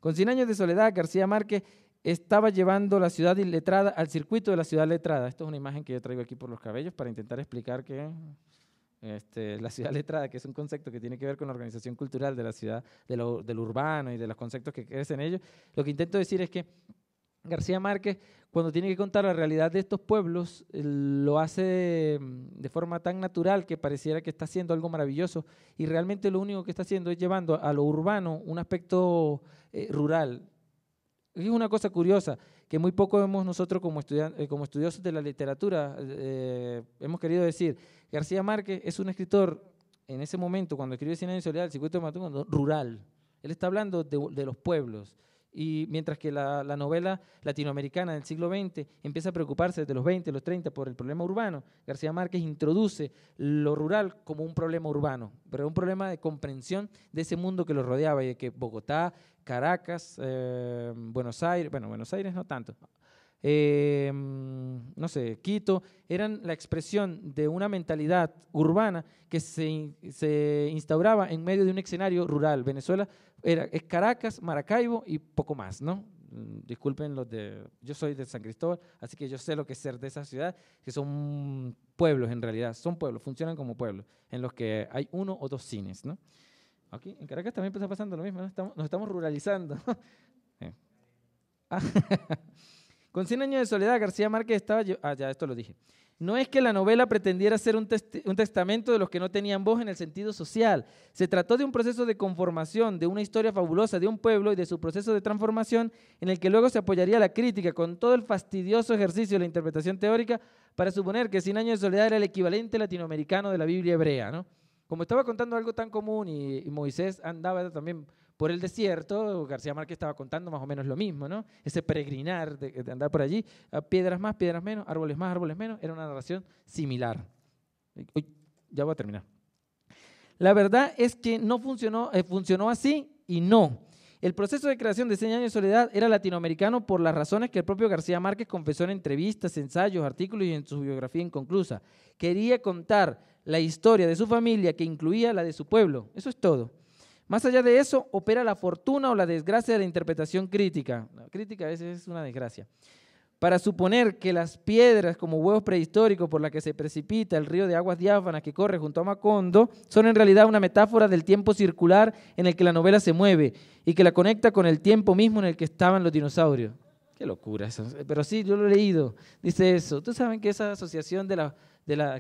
Con 100 años de soledad, García Márquez estaba llevando la ciudad iletrada al circuito de la ciudad letrada. Esto es una imagen que yo traigo aquí por los cabellos para intentar explicar que la ciudad letrada, que es un concepto que tiene que ver con la organización cultural de la ciudad, del urbano y de los conceptos que crecen en ellos. Lo que intento decir es que García Márquez, cuando tiene que contar la realidad de estos pueblos, lo hace de forma tan natural que pareciera que está haciendo algo maravilloso y realmente lo único que está haciendo es llevando a lo urbano un aspecto rural. Es una cosa curiosa que muy poco hemos nosotros como estudiosos de la literatura hemos querido decir. García Márquez es un escritor, en ese momento, cuando escribe Cien años de soledad, el circuito de Matucana, rural. Él está hablando de los pueblos. Y mientras que la novela latinoamericana del siglo XX empieza a preocuparse desde los 20, los 30 por el problema urbano, García Márquez introduce lo rural como un problema urbano, pero un problema de comprensión de ese mundo que lo rodeaba y de que Bogotá, Caracas, Buenos Aires no tanto, no sé, Quito, eran la expresión de una mentalidad urbana que se instauraba en medio de un escenario rural. Venezuela es Caracas, Maracaibo y poco más, ¿no? Disculpen yo soy de San Cristóbal, así que yo sé lo que es ser de esa ciudad, que son pueblos en realidad, son pueblos, funcionan como pueblos, en los que hay 1 o 2 cines, ¿no? Aquí en Caracas también está pasando lo mismo, ¿no? Nos estamos ruralizando. Con 100 años de soledad, García Márquez estaba... ya, esto lo dije. No es que la novela pretendiera ser un testamento de los que no tenían voz en el sentido social. Se trató de un proceso de conformación, de una historia fabulosa de un pueblo y de su proceso de transformación en el que luego se apoyaría la crítica con todo el fastidioso ejercicio de la interpretación teórica para suponer que 100 años de soledad era el equivalente latinoamericano de la Biblia hebrea, ¿no? Como estaba contando algo tan común y Moisés andaba también por el desierto, García Márquez estaba contando más o menos lo mismo, ¿no? Ese peregrinar de andar por allí, piedras más, piedras menos, árboles más, árboles menos, era una narración similar. Uy, ya voy a terminar. La verdad es que no funcionó así y no. El proceso de creación de 100 años de soledad era latinoamericano por las razones que el propio García Márquez confesó en entrevistas, ensayos, artículos y en su biografía inconclusa. Quería contar la historia de su familia que incluía la de su pueblo. Eso es todo. Más allá de eso, opera la fortuna o la desgracia de la interpretación crítica. La crítica a veces es una desgracia. Para suponer que las piedras como huevos prehistóricos por las que se precipita el río de aguas diáfanas que corre junto a Macondo son en realidad una metáfora del tiempo circular en el que la novela se mueve y que la conecta con el tiempo mismo en el que estaban los dinosaurios. Qué locura eso, pero sí, yo lo he leído, dice eso. Ustedes saben que esa asociación de la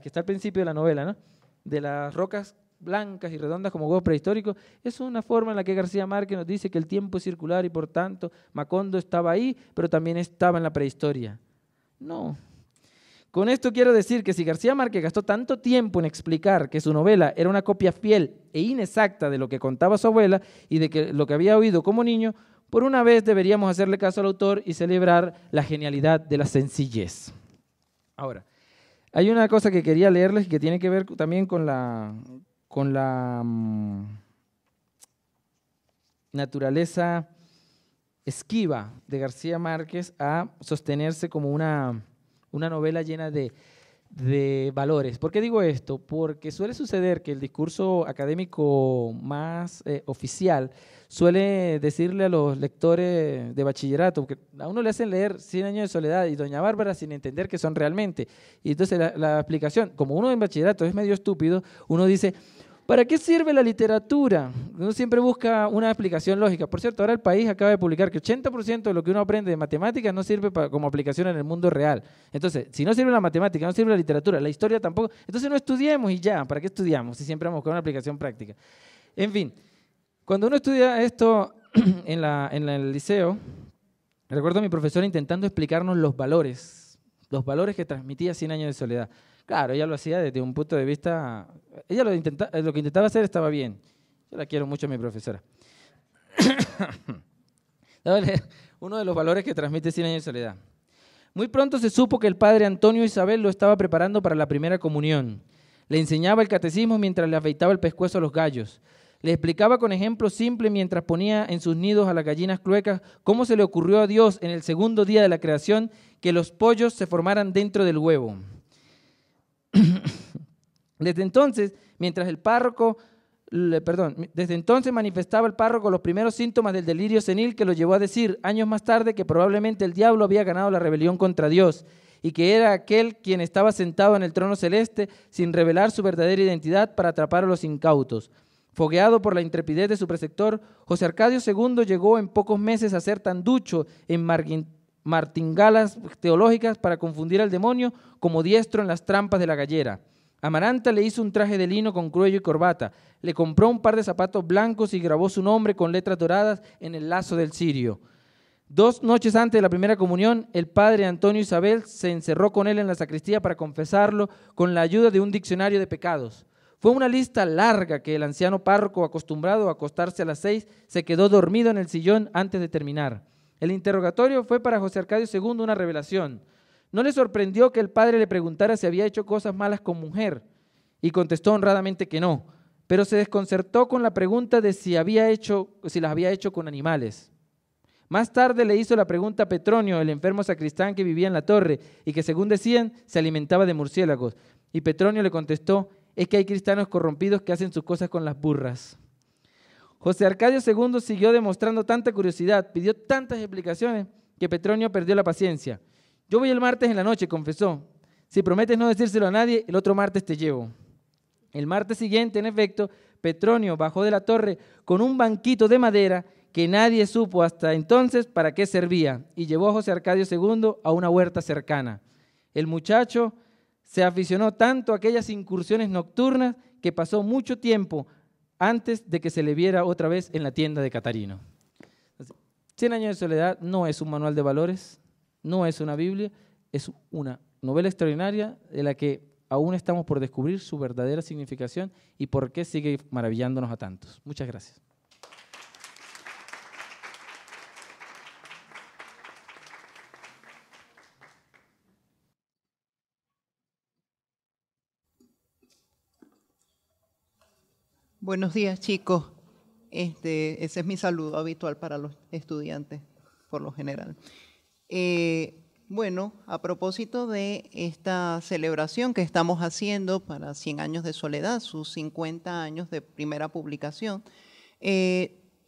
que está al principio de la novela, ¿no? De las rocas blancas y redondas como huevos prehistóricos, es una forma en la que García Márquez nos dice que el tiempo es circular y por tanto Macondo estaba ahí, pero también estaba en la prehistoria. No. Con esto quiero decir que si García Márquez gastó tanto tiempo en explicar que su novela era una copia fiel e inexacta de lo que contaba su abuela y de lo que había oído como niño, por una vez deberíamos hacerle caso al autor y celebrar la genialidad de la sencillez. Ahora, hay una cosa que quería leerles que tiene que ver también con la naturaleza esquiva de García Márquez a sostenerse como una novela llena de valores. ¿Por qué digo esto? Porque suele suceder que el discurso académico más oficial suele decirle a los lectores de bachillerato, que a uno le hacen leer 100 años de soledad y Doña Bárbara sin entender qué son realmente. Y entonces la explicación, como uno en bachillerato es medio estúpido, uno dice, ¿para qué sirve la literatura? Uno siempre busca una explicación lógica. Por cierto, ahora el país acaba de publicar que 80% de lo que uno aprende de matemáticas no sirve como aplicación en el mundo real. Entonces, si no sirve la matemática, no sirve la literatura, la historia tampoco, entonces no estudiemos y ya. ¿Para qué estudiamos si siempre vamos a buscar una aplicación práctica? En fin, cuando uno estudia esto en el liceo, recuerdo a mi profesora intentando explicarnos los valores que transmitía 100 años de soledad. Claro, ella lo hacía desde un punto de vista, ella lo que intentaba hacer estaba bien. Yo la quiero mucho a mi profesora. Uno de los valores que transmite 100 años de soledad. Muy pronto se supo que el padre Antonio Isabel lo estaba preparando para la primera comunión. Le enseñaba el catecismo mientras le afeitaba el pescuezo a los gallos. Le explicaba con ejemplos simples mientras ponía en sus nidos a las gallinas cluecas cómo se le ocurrió a Dios en el segundo día de la creación que los pollos se formaran dentro del huevo. Desde entonces manifestaba el párroco los primeros síntomas del delirio senil que lo llevó a decir años más tarde que probablemente el diablo había ganado la rebelión contra Dios y que era aquel quien estaba sentado en el trono celeste sin revelar su verdadera identidad para atrapar a los incautos. Fogueado por la intrepidez de su preceptor, José Arcadio II llegó en pocos meses a ser tan ducho en martingalas teológicas para confundir al demonio como diestro en las trampas de la gallera. Amaranta le hizo un traje de lino con cuello y corbata, le compró un par de zapatos blancos y grabó su nombre con letras doradas en el lazo del cirio. 2 noches antes de la primera comunión, el padre Antonio Isabel se encerró con él en la sacristía para confesarlo con la ayuda de un diccionario de pecados. Fue una lista larga que el anciano párroco, acostumbrado a acostarse a las 6, se quedó dormido en el sillón antes de terminar. El interrogatorio fue para José Arcadio II una revelación. No le sorprendió que el padre le preguntara si había hecho cosas malas con mujer, y contestó honradamente que no, pero se desconcertó con la pregunta de si las había hecho con animales. Más tarde le hizo la pregunta a Petronio, el enfermo sacristán que vivía en la torre y que, según decían, se alimentaba de murciélagos. Y Petronio le contestó, es que hay cristianos corrompidos que hacen sus cosas con las burras. José Arcadio II siguió demostrando tanta curiosidad, pidió tantas explicaciones que Petronio perdió la paciencia. Yo voy el martes en la noche, confesó. Si prometes no decírselo a nadie, el otro martes te llevo. El martes siguiente, en efecto, Petronio bajó de la torre con un banquito de madera que nadie supo hasta entonces para qué servía y llevó a José Arcadio II a una huerta cercana. El muchacho Se aficionó tanto a aquellas incursiones nocturnas que pasó mucho tiempo antes de que se le viera otra vez en la tienda de Catarino. 100 años de soledad no es un manual de valores, no es una Biblia, es una novela extraordinaria de la que aún estamos por descubrir su verdadera significación y por qué sigue maravillándonos a tantos. Muchas gracias. Buenos días, chicos. Ese es mi saludo habitual para los estudiantes, por lo general. Bueno, a propósito de esta celebración que estamos haciendo para 100 años de soledad, sus 50 años de primera publicación,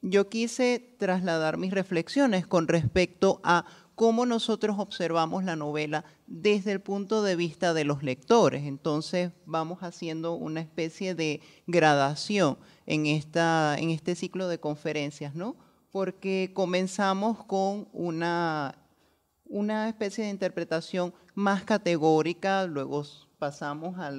yo quise trasladar mis reflexiones con respecto a cómo nosotros observamos la novela desde el punto de vista de los lectores. Entonces vamos haciendo una especie de gradación en este ciclo de conferencias, ¿no? Porque comenzamos con una especie de interpretación más categórica, luego pasamos a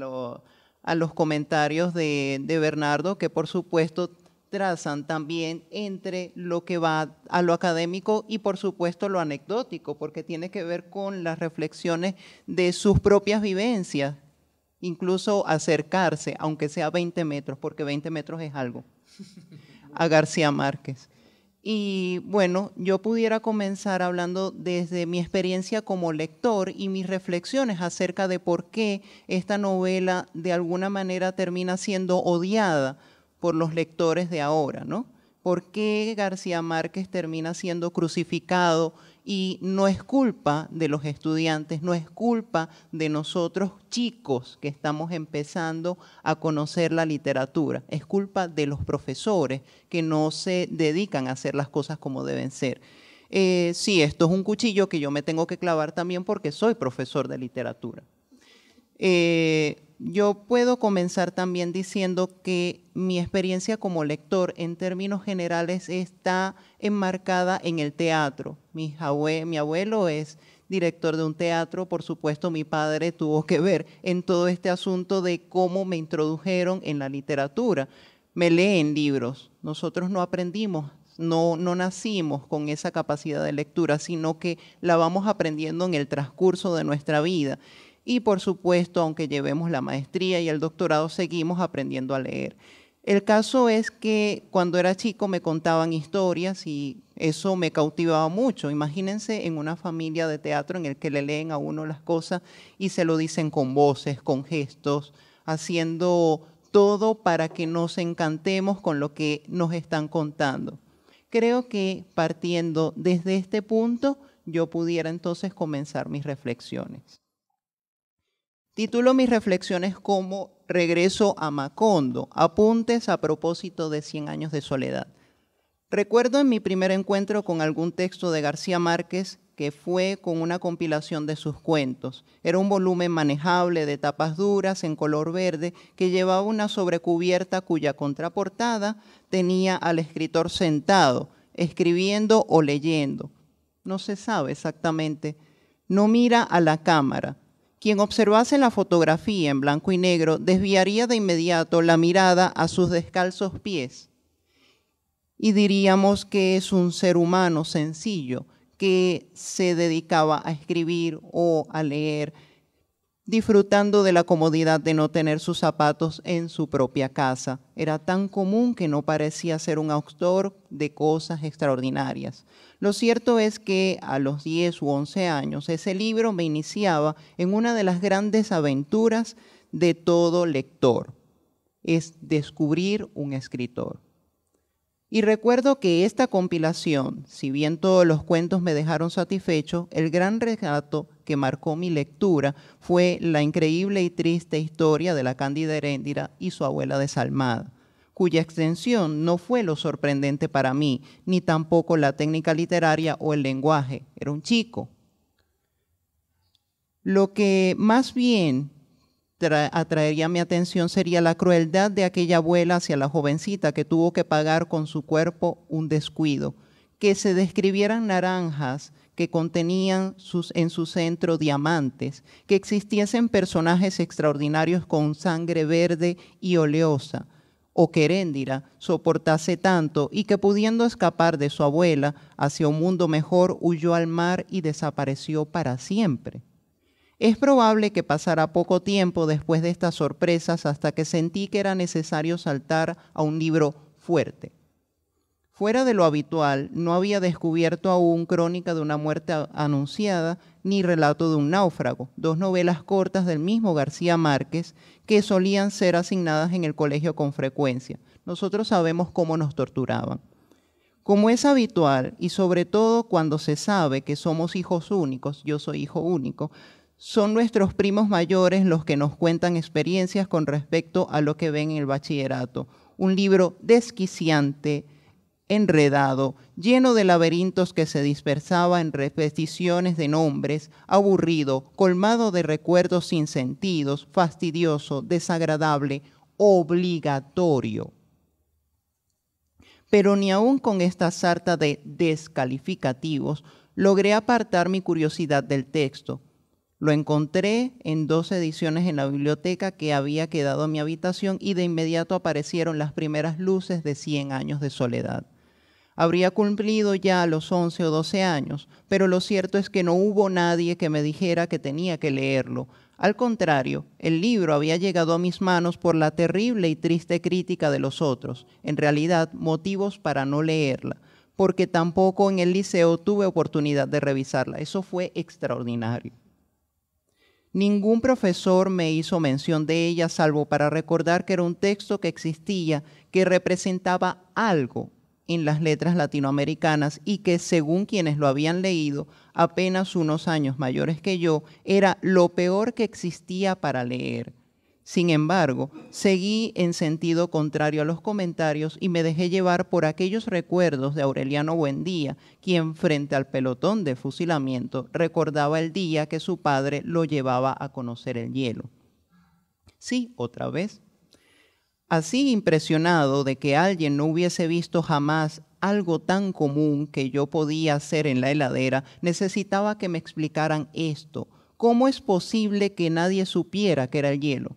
los comentarios de Bernardo, que por supuesto trazan también entre lo que va a lo académico y por supuesto lo anecdótico, porque tiene que ver con las reflexiones de sus propias vivencias, incluso acercarse, aunque sea 20 metros, porque 20 metros es algo, a García Márquez. Y bueno, yo pudiera comenzar hablando desde mi experiencia como lector y mis reflexiones acerca de por qué esta novela de alguna manera termina siendo odiada por los lectores de ahora, ¿no? ¿Por qué García Márquez termina siendo crucificado? Y no es culpa de los estudiantes, no es culpa de nosotros chicos que estamos empezando a conocer la literatura, es culpa de los profesores que no se dedican a hacer las cosas como deben ser. Sí, esto es un cuchillo que yo me tengo que clavar también porque soy profesor de literatura. Yo puedo comenzar también diciendo que mi experiencia como lector en términos generales está enmarcada en el teatro. Mi abuelo es director de un teatro, por supuesto mi padre tuvo que ver en todo este asunto de cómo me introdujeron en la literatura. Me leen libros, nosotros no aprendimos, no nacimos con esa capacidad de lectura, sino que la vamos aprendiendo en el transcurso de nuestra vida. Y por supuesto, aunque llevemos la maestría y el doctorado, seguimos aprendiendo a leer. El caso es que cuando era chico me contaban historias y eso me cautivaba mucho. Imagínense en una familia de teatro en el que le leen a uno las cosas y se lo dicen con voces, con gestos, haciendo todo para que nos encantemos con lo que nos están contando. Creo que partiendo desde este punto, yo pudiera entonces comenzar mis reflexiones. Titulo mis reflexiones como Regreso a Macondo, apuntes a propósito de 100 años de soledad. Recuerdo en mi primer encuentro con algún texto de García Márquez que fue con una compilación de sus cuentos. Era un volumen manejable de tapas duras en color verde que llevaba una sobrecubierta cuya contraportada tenía al escritor sentado, escribiendo o leyendo. No se sabe exactamente. No mira a la cámara. Quien observase la fotografía en blanco y negro desviaría de inmediato la mirada a sus descalzos pies y diríamos que es un ser humano sencillo que se dedicaba a escribir o a leer, disfrutando de la comodidad de no tener sus zapatos en su propia casa. Era tan común que no parecía ser un autor de cosas extraordinarias. Lo cierto es que a los 10 u 11 años ese libro me iniciaba en una de las grandes aventuras de todo lector, es descubrir un escritor. Y recuerdo que esta compilación, si bien todos los cuentos me dejaron satisfecho, el gran relato que marcó mi lectura fue la increíble y triste historia de la Cándida Heréndira y su abuela desalmada, cuya extensión no fue lo sorprendente para mí, ni tampoco la técnica literaria o el lenguaje. Era un chico. Lo que más bien atraería mi atención sería la crueldad de aquella abuela hacia la jovencita que tuvo que pagar con su cuerpo un descuido, que se describieran naranjas que contenían en su centro diamantes, que existiesen personajes extraordinarios con sangre verde y oleosa, o que Heréndira soportase tanto y que pudiendo escapar de su abuela hacia un mundo mejor, huyó al mar y desapareció para siempre. Es probable que pasara poco tiempo después de estas sorpresas hasta que sentí que era necesario saltar a un libro fuerte. Fuera de lo habitual, no había descubierto aún Crónica de una muerte anunciada ni Relato de un náufrago, dos novelas cortas del mismo García Márquez que solían ser asignadas en el colegio con frecuencia. Nosotros sabemos cómo nos torturaban. Como es habitual, y sobre todo cuando se sabe que somos hijos únicos, yo soy hijo único, son nuestros primos mayores los que nos cuentan experiencias con respecto a lo que ven en el bachillerato. Un libro desquiciante, enredado, lleno de laberintos que se dispersaba en repeticiones de nombres, aburrido, colmado de recuerdos sin sentidos, fastidioso, desagradable, obligatorio. Pero ni aún con esta sarta de descalificativos logré apartar mi curiosidad del texto. Lo encontré en 2 ediciones en la biblioteca que había quedado en mi habitación y de inmediato aparecieron las primeras luces de 100 años de soledad. Habría cumplido ya a los 11 o 12 años, pero lo cierto es que no hubo nadie que me dijera que tenía que leerlo. Al contrario, el libro había llegado a mis manos por la terrible y triste crítica de los otros, en realidad motivos para no leerla, porque tampoco en el liceo tuve oportunidad de revisarla. Eso fue extraordinario. Ningún profesor me hizo mención de ella, salvo para recordar que era un texto que existía, que representaba algo en las letras latinoamericanas y que, según quienes lo habían leído, apenas unos años mayores que yo, era lo peor que existía para leer. Sin embargo, seguí en sentido contrario a los comentarios y me dejé llevar por aquellos recuerdos de Aureliano Buendía, quien frente al pelotón de fusilamiento recordaba el día que su padre lo llevaba a conocer el hielo. Sí, otra vez. Así impresionado de que alguien no hubiese visto jamás algo tan común que yo podía hacer en la heladera, necesitaba que me explicaran esto. ¿Cómo es posible que nadie supiera que era el hielo?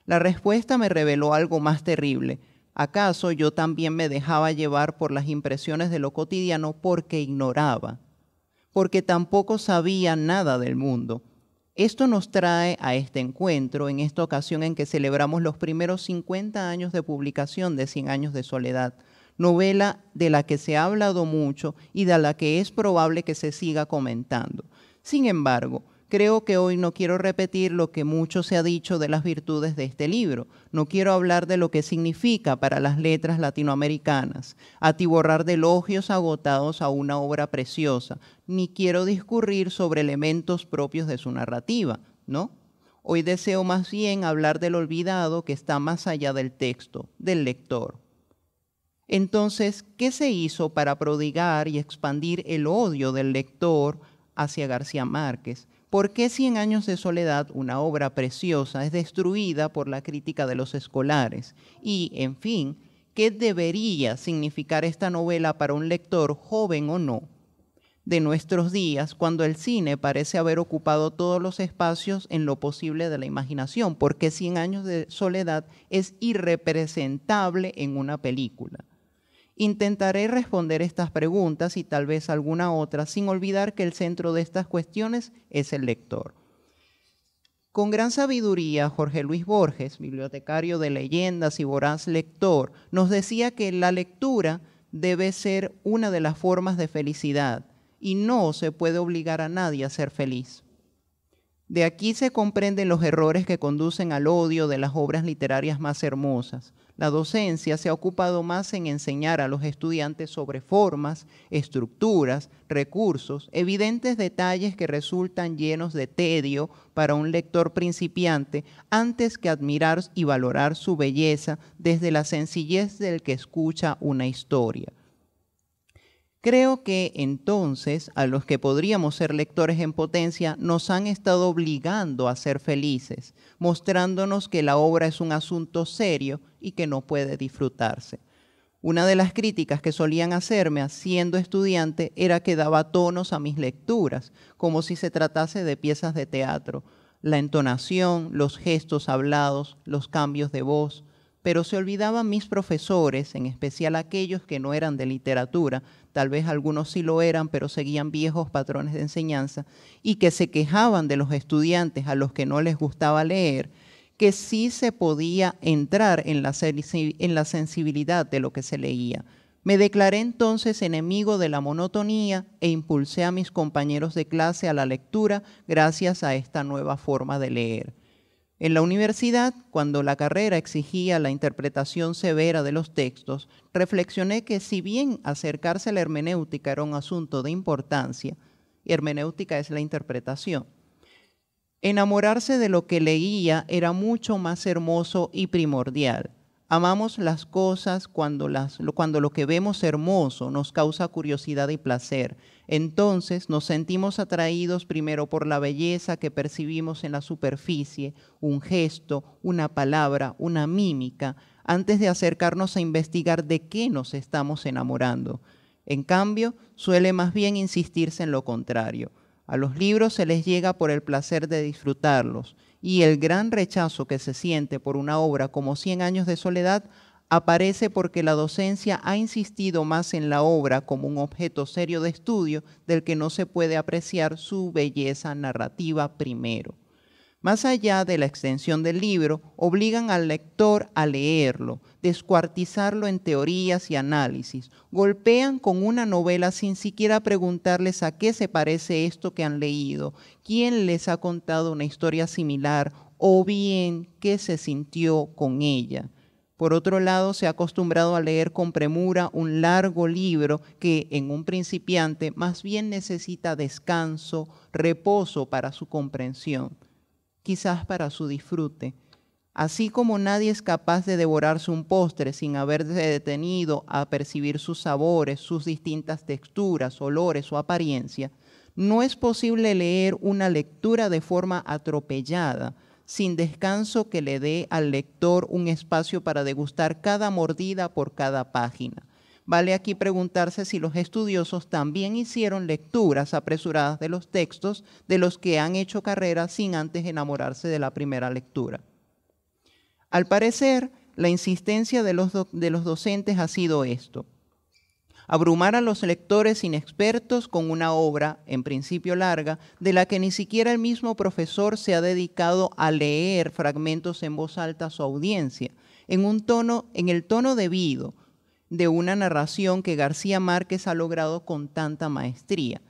La respuesta me reveló algo más terrible. ¿Acaso yo también me dejaba llevar por las impresiones de lo cotidiano porque ignoraba? Porque tampoco sabía nada del mundo. Esto nos trae a este encuentro, en esta ocasión en que celebramos los primeros 50 años de publicación de 100 años de soledad, novela de la que se ha hablado mucho y de la que es probable que se siga comentando. Sin embargo, creo que hoy no quiero repetir lo que mucho se ha dicho de las virtudes de este libro. No quiero hablar de lo que significa para las letras latinoamericanas, atiborrar de elogios agotados a una obra preciosa, ni quiero discurrir sobre elementos propios de su narrativa, ¿no? Hoy deseo más bien hablar del olvidado que está más allá del texto, del lector. Entonces, ¿qué se hizo para prodigar y expandir el odio del lector hacia García Márquez? ¿Por qué 100 años de soledad, una obra preciosa, es destruida por la crítica de los escolares? Y, en fin, ¿qué debería significar esta novela para un lector, joven o no, de nuestros días, cuando el cine parece haber ocupado todos los espacios en lo posible de la imaginación? ¿Por qué 100 años de soledad es irrepresentable en una película? Intentaré responder estas preguntas y tal vez alguna otra, sin olvidar que el centro de estas cuestiones es el lector. Con gran sabiduría, Jorge Luis Borges, bibliotecario de leyendas y voraz lector, nos decía que la lectura debe ser una de las formas de felicidad y no se puede obligar a nadie a ser feliz. De aquí se comprenden los errores que conducen al odio de las obras literarias más hermosas. La docencia se ha ocupado más en enseñar a los estudiantes sobre formas, estructuras, recursos, evidentes detalles que resultan llenos de tedio para un lector principiante, antes que admirar y valorar su belleza desde la sencillez del que escucha una historia. Creo que entonces a los que podríamos ser lectores en potencia nos han estado obligando a ser felices, mostrándonos que la obra es un asunto serio y que no puede disfrutarse. Una de las críticas que solían hacerme siendo estudiante era que daba tonos a mis lecturas, como si se tratase de piezas de teatro. La entonación, los gestos hablados, los cambios de voz, pero se olvidaban mis profesores, en especial aquellos que no eran de literatura, tal vez algunos sí lo eran, pero seguían viejos patrones de enseñanza, y que se quejaban de los estudiantes a los que no les gustaba leer, que sí se podía entrar en la sensibilidad de lo que se leía. Me declaré entonces enemigo de la monotonía e impulsé a mis compañeros de clase a la lectura gracias a esta nueva forma de leer. En la universidad, cuando la carrera exigía la interpretación severa de los textos, reflexioné que si bien acercarse a la hermenéutica era un asunto de importancia, y hermenéutica es la interpretación, enamorarse de lo que leía era mucho más hermoso y primordial. Amamos las cosas cuando lo que vemos hermoso nos causa curiosidad y placer. Entonces nos sentimos atraídos primero por la belleza que percibimos en la superficie, un gesto, una palabra, una mímica, antes de acercarnos a investigar de qué nos estamos enamorando. En cambio, suele más bien insistirse en lo contrario. A los libros se les llega por el placer de disfrutarlos, y el gran rechazo que se siente por una obra como 100 años de soledad aparece porque la docencia ha insistido más en la obra como un objeto serio de estudio del que no se puede apreciar su belleza narrativa primero. Más allá de la extensión del libro, obligan al lector a leerlo, descuartizarlo en teorías y análisis. Golpean con una novela sin siquiera preguntarles a qué se parece esto que han leído, quién les ha contado una historia similar o bien qué se sintió con ella. Por otro lado, se ha acostumbrado a leer con premura un largo libro que en un principiante más bien necesita descanso, reposo para su comprensión, quizás para su disfrute. Así como nadie es capaz de devorarse un postre sin haberse detenido a percibir sus sabores, sus distintas texturas, olores o apariencia, no es posible leer una lectura de forma atropellada, sin descanso que le dé al lector un espacio para degustar cada mordida por cada página. Vale aquí preguntarse si los estudiosos también hicieron lecturas apresuradas de los textos de los que han hecho carrera sin antes enamorarse de la primera lectura. Al parecer, la insistencia de los docentes ha sido esto: abrumar a los lectores inexpertos con una obra, en principio larga, de la que ni siquiera el mismo profesor se ha dedicado a leer fragmentos en voz alta a su audiencia, en el tono debido de una narración que García Márquez ha logrado con tanta maestría.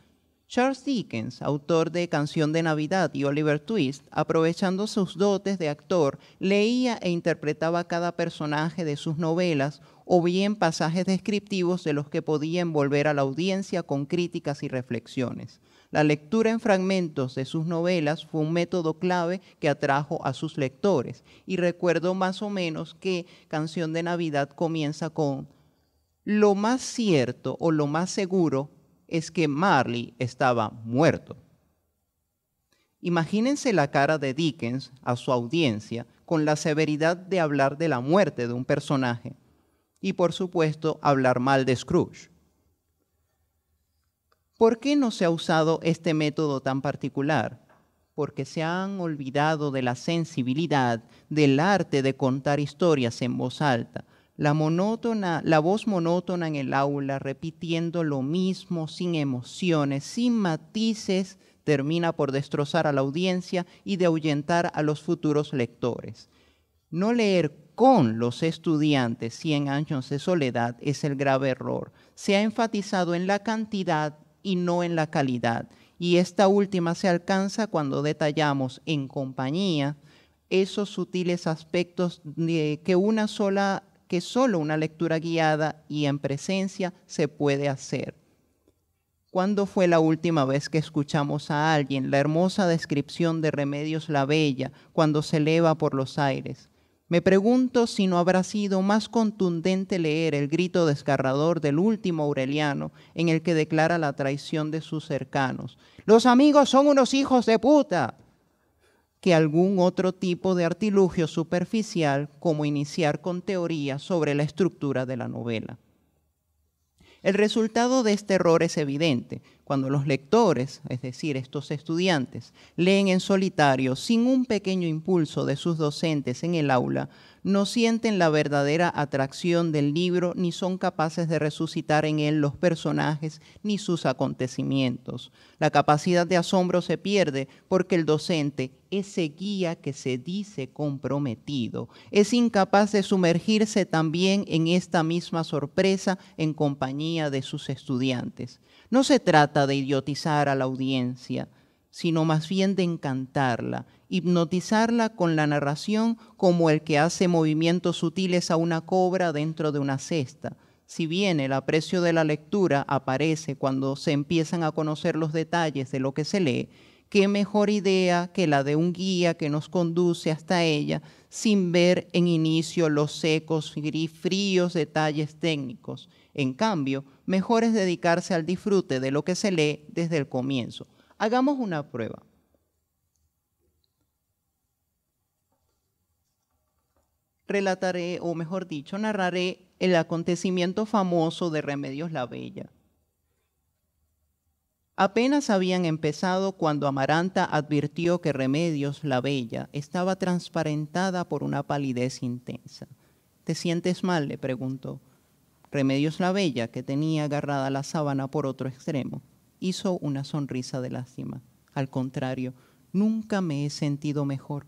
Charles Dickens, autor de Canción de Navidad y Oliver Twist, aprovechando sus dotes de actor, leía e interpretaba cada personaje de sus novelas o bien pasajes descriptivos de los que podía envolver a la audiencia con críticas y reflexiones. La lectura en fragmentos de sus novelas fue un método clave que atrajo a sus lectores. Y recuerdo más o menos que Canción de Navidad comienza con: lo más cierto o lo más seguro es que Marley estaba muerto. Imagínense la cara de Dickens a su audiencia con la severidad de hablar de la muerte de un personaje y, por supuesto, hablar mal de Scrooge. ¿Por qué no se ha usado este método tan particular? Porque se han olvidado de la sensibilidad, del arte de contar historias en voz alta. La voz monótona en el aula, repitiendo lo mismo, sin emociones, sin matices, termina por destrozar a la audiencia y de ahuyentar a los futuros lectores. No leer con los estudiantes 100 años de soledad es el grave error. Se ha enfatizado en la cantidad y no en la calidad, y esta última se alcanza cuando detallamos en compañía esos sutiles aspectos que solo una lectura guiada y en presencia se puede hacer. ¿Cuándo fue la última vez que escuchamos a alguien la hermosa descripción de Remedios la Bella cuando se eleva por los aires? Me pregunto si no habrá sido más contundente leer el grito desgarrador del último Aureliano en el que declara la traición de sus cercanos. ¡Los amigos son unos hijos de puta! que algún otro tipo de artilugio superficial, como iniciar con teoría sobre la estructura de la novela. El resultado de este error es evidente. Cuando los lectores, es decir, estos estudiantes, leen en solitario sin un pequeño impulso de sus docentes en el aula, no sienten la verdadera atracción del libro ni son capaces de resucitar en él los personajes ni sus acontecimientos. La capacidad de asombro se pierde porque el docente, ese guía que se dice comprometido, es incapaz de sumergirse también en esta misma sorpresa en compañía de sus estudiantes. No se trata de idiotizar a la audiencia, sino más bien de encantarla, hipnotizarla con la narración como el que hace movimientos sutiles a una cobra dentro de una cesta. Si bien el aprecio de la lectura aparece cuando se empiezan a conocer los detalles de lo que se lee, qué mejor idea que la de un guía que nos conduce hasta ella sin ver en inicio los secos y fríos detalles técnicos. En cambio, mejor es dedicarse al disfrute de lo que se lee desde el comienzo. Hagamos una prueba. Relataré, o mejor dicho, narraré el acontecimiento famoso de Remedios la Bella. Apenas habían empezado cuando Amaranta advirtió que Remedios la Bella estaba transparentada por una palidez intensa. ¿Te sientes mal?, le preguntó. Remedios la Bella, que tenía agarrada la sábana por otro extremo, hizo una sonrisa de lástima. Al contrario, nunca me he sentido mejor.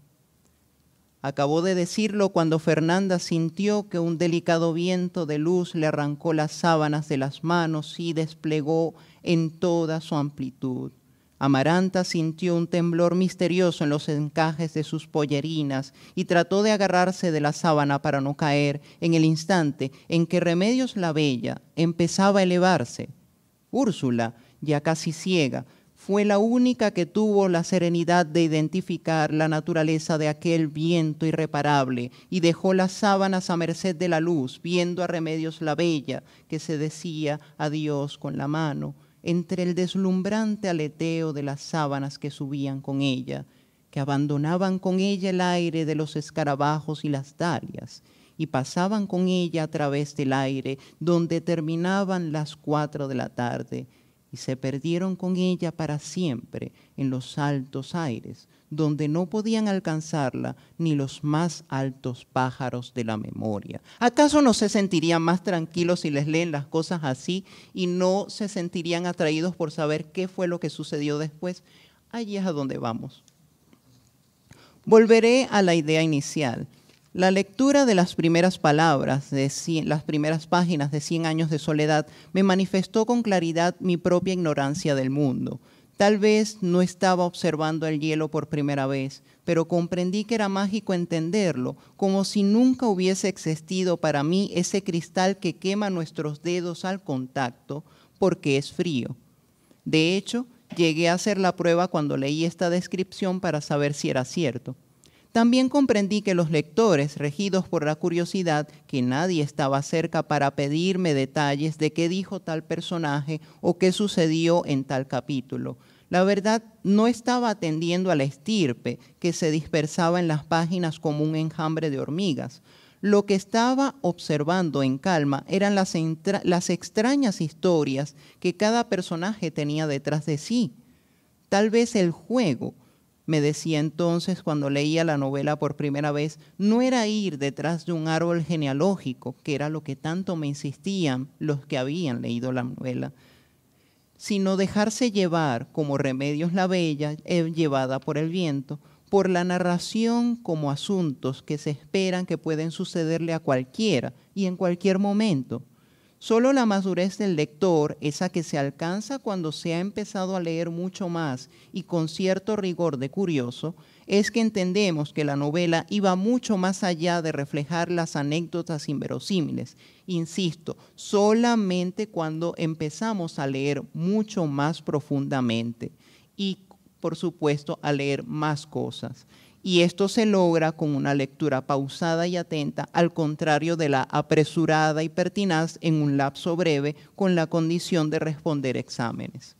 Acabó de decirlo cuando Fernanda sintió que un delicado viento de luz le arrancó las sábanas de las manos y desplegó en toda su amplitud. Amaranta sintió un temblor misterioso en los encajes de sus pollerinas y trató de agarrarse de la sábana para no caer en el instante en que Remedios la Bella empezaba a elevarse. Úrsula, ya casi ciega, fue la única que tuvo la serenidad de identificar la naturaleza de aquel viento irreparable y dejó las sábanas a merced de la luz, viendo a Remedios la Bella, que se decía adiós con la mano, entre el deslumbrante aleteo de las sábanas que subían con ella, que abandonaban con ella el aire de los escarabajos y las dalias, y pasaban con ella a través del aire, donde terminaban las 4 de la tarde, y se perdieron con ella para siempre en los altos aires, donde no podían alcanzarla ni los más altos pájaros de la memoria. ¿Acaso no se sentirían más tranquilos si les leen las cosas así y no se sentirían atraídos por saber qué fue lo que sucedió después? Allí es a donde vamos. Volveré a la idea inicial. La lectura de las primeras palabras, las primeras páginas de 100 años de soledad, me manifestó con claridad mi propia ignorancia del mundo. Tal vez no estaba observando el hielo por primera vez, pero comprendí que era mágico entenderlo, como si nunca hubiese existido para mí ese cristal que quema nuestros dedos al contacto porque es frío. De hecho, llegué a hacer la prueba cuando leí esta descripción para saber si era cierto. También comprendí que los lectores, regidos por la curiosidad, que nadie estaba cerca para pedirme detalles de qué dijo tal personaje o qué sucedió en tal capítulo. La verdad, no estaba atendiendo a la estirpe que se dispersaba en las páginas como un enjambre de hormigas. Lo que estaba observando en calma eran las extrañas historias que cada personaje tenía detrás de sí. Tal vez el juego, me decía entonces cuando leía la novela por primera vez, no era ir detrás de un árbol genealógico, que era lo que tanto me insistían los que habían leído la novela, sino dejarse llevar, como Remedios la Bella, llevada por el viento, por la narración como asuntos que se esperan que pueden sucederle a cualquiera y en cualquier momento. Solo la madurez del lector, esa que se alcanza cuando se ha empezado a leer mucho más y con cierto rigor de curioso, es que entendemos que la novela iba mucho más allá de reflejar las anécdotas inverosímiles. Insisto, solamente cuando empezamos a leer mucho más profundamente y, por supuesto, a leer más cosas. Y esto se logra con una lectura pausada y atenta, al contrario de la apresurada y pertinaz en un lapso breve con la condición de responder exámenes.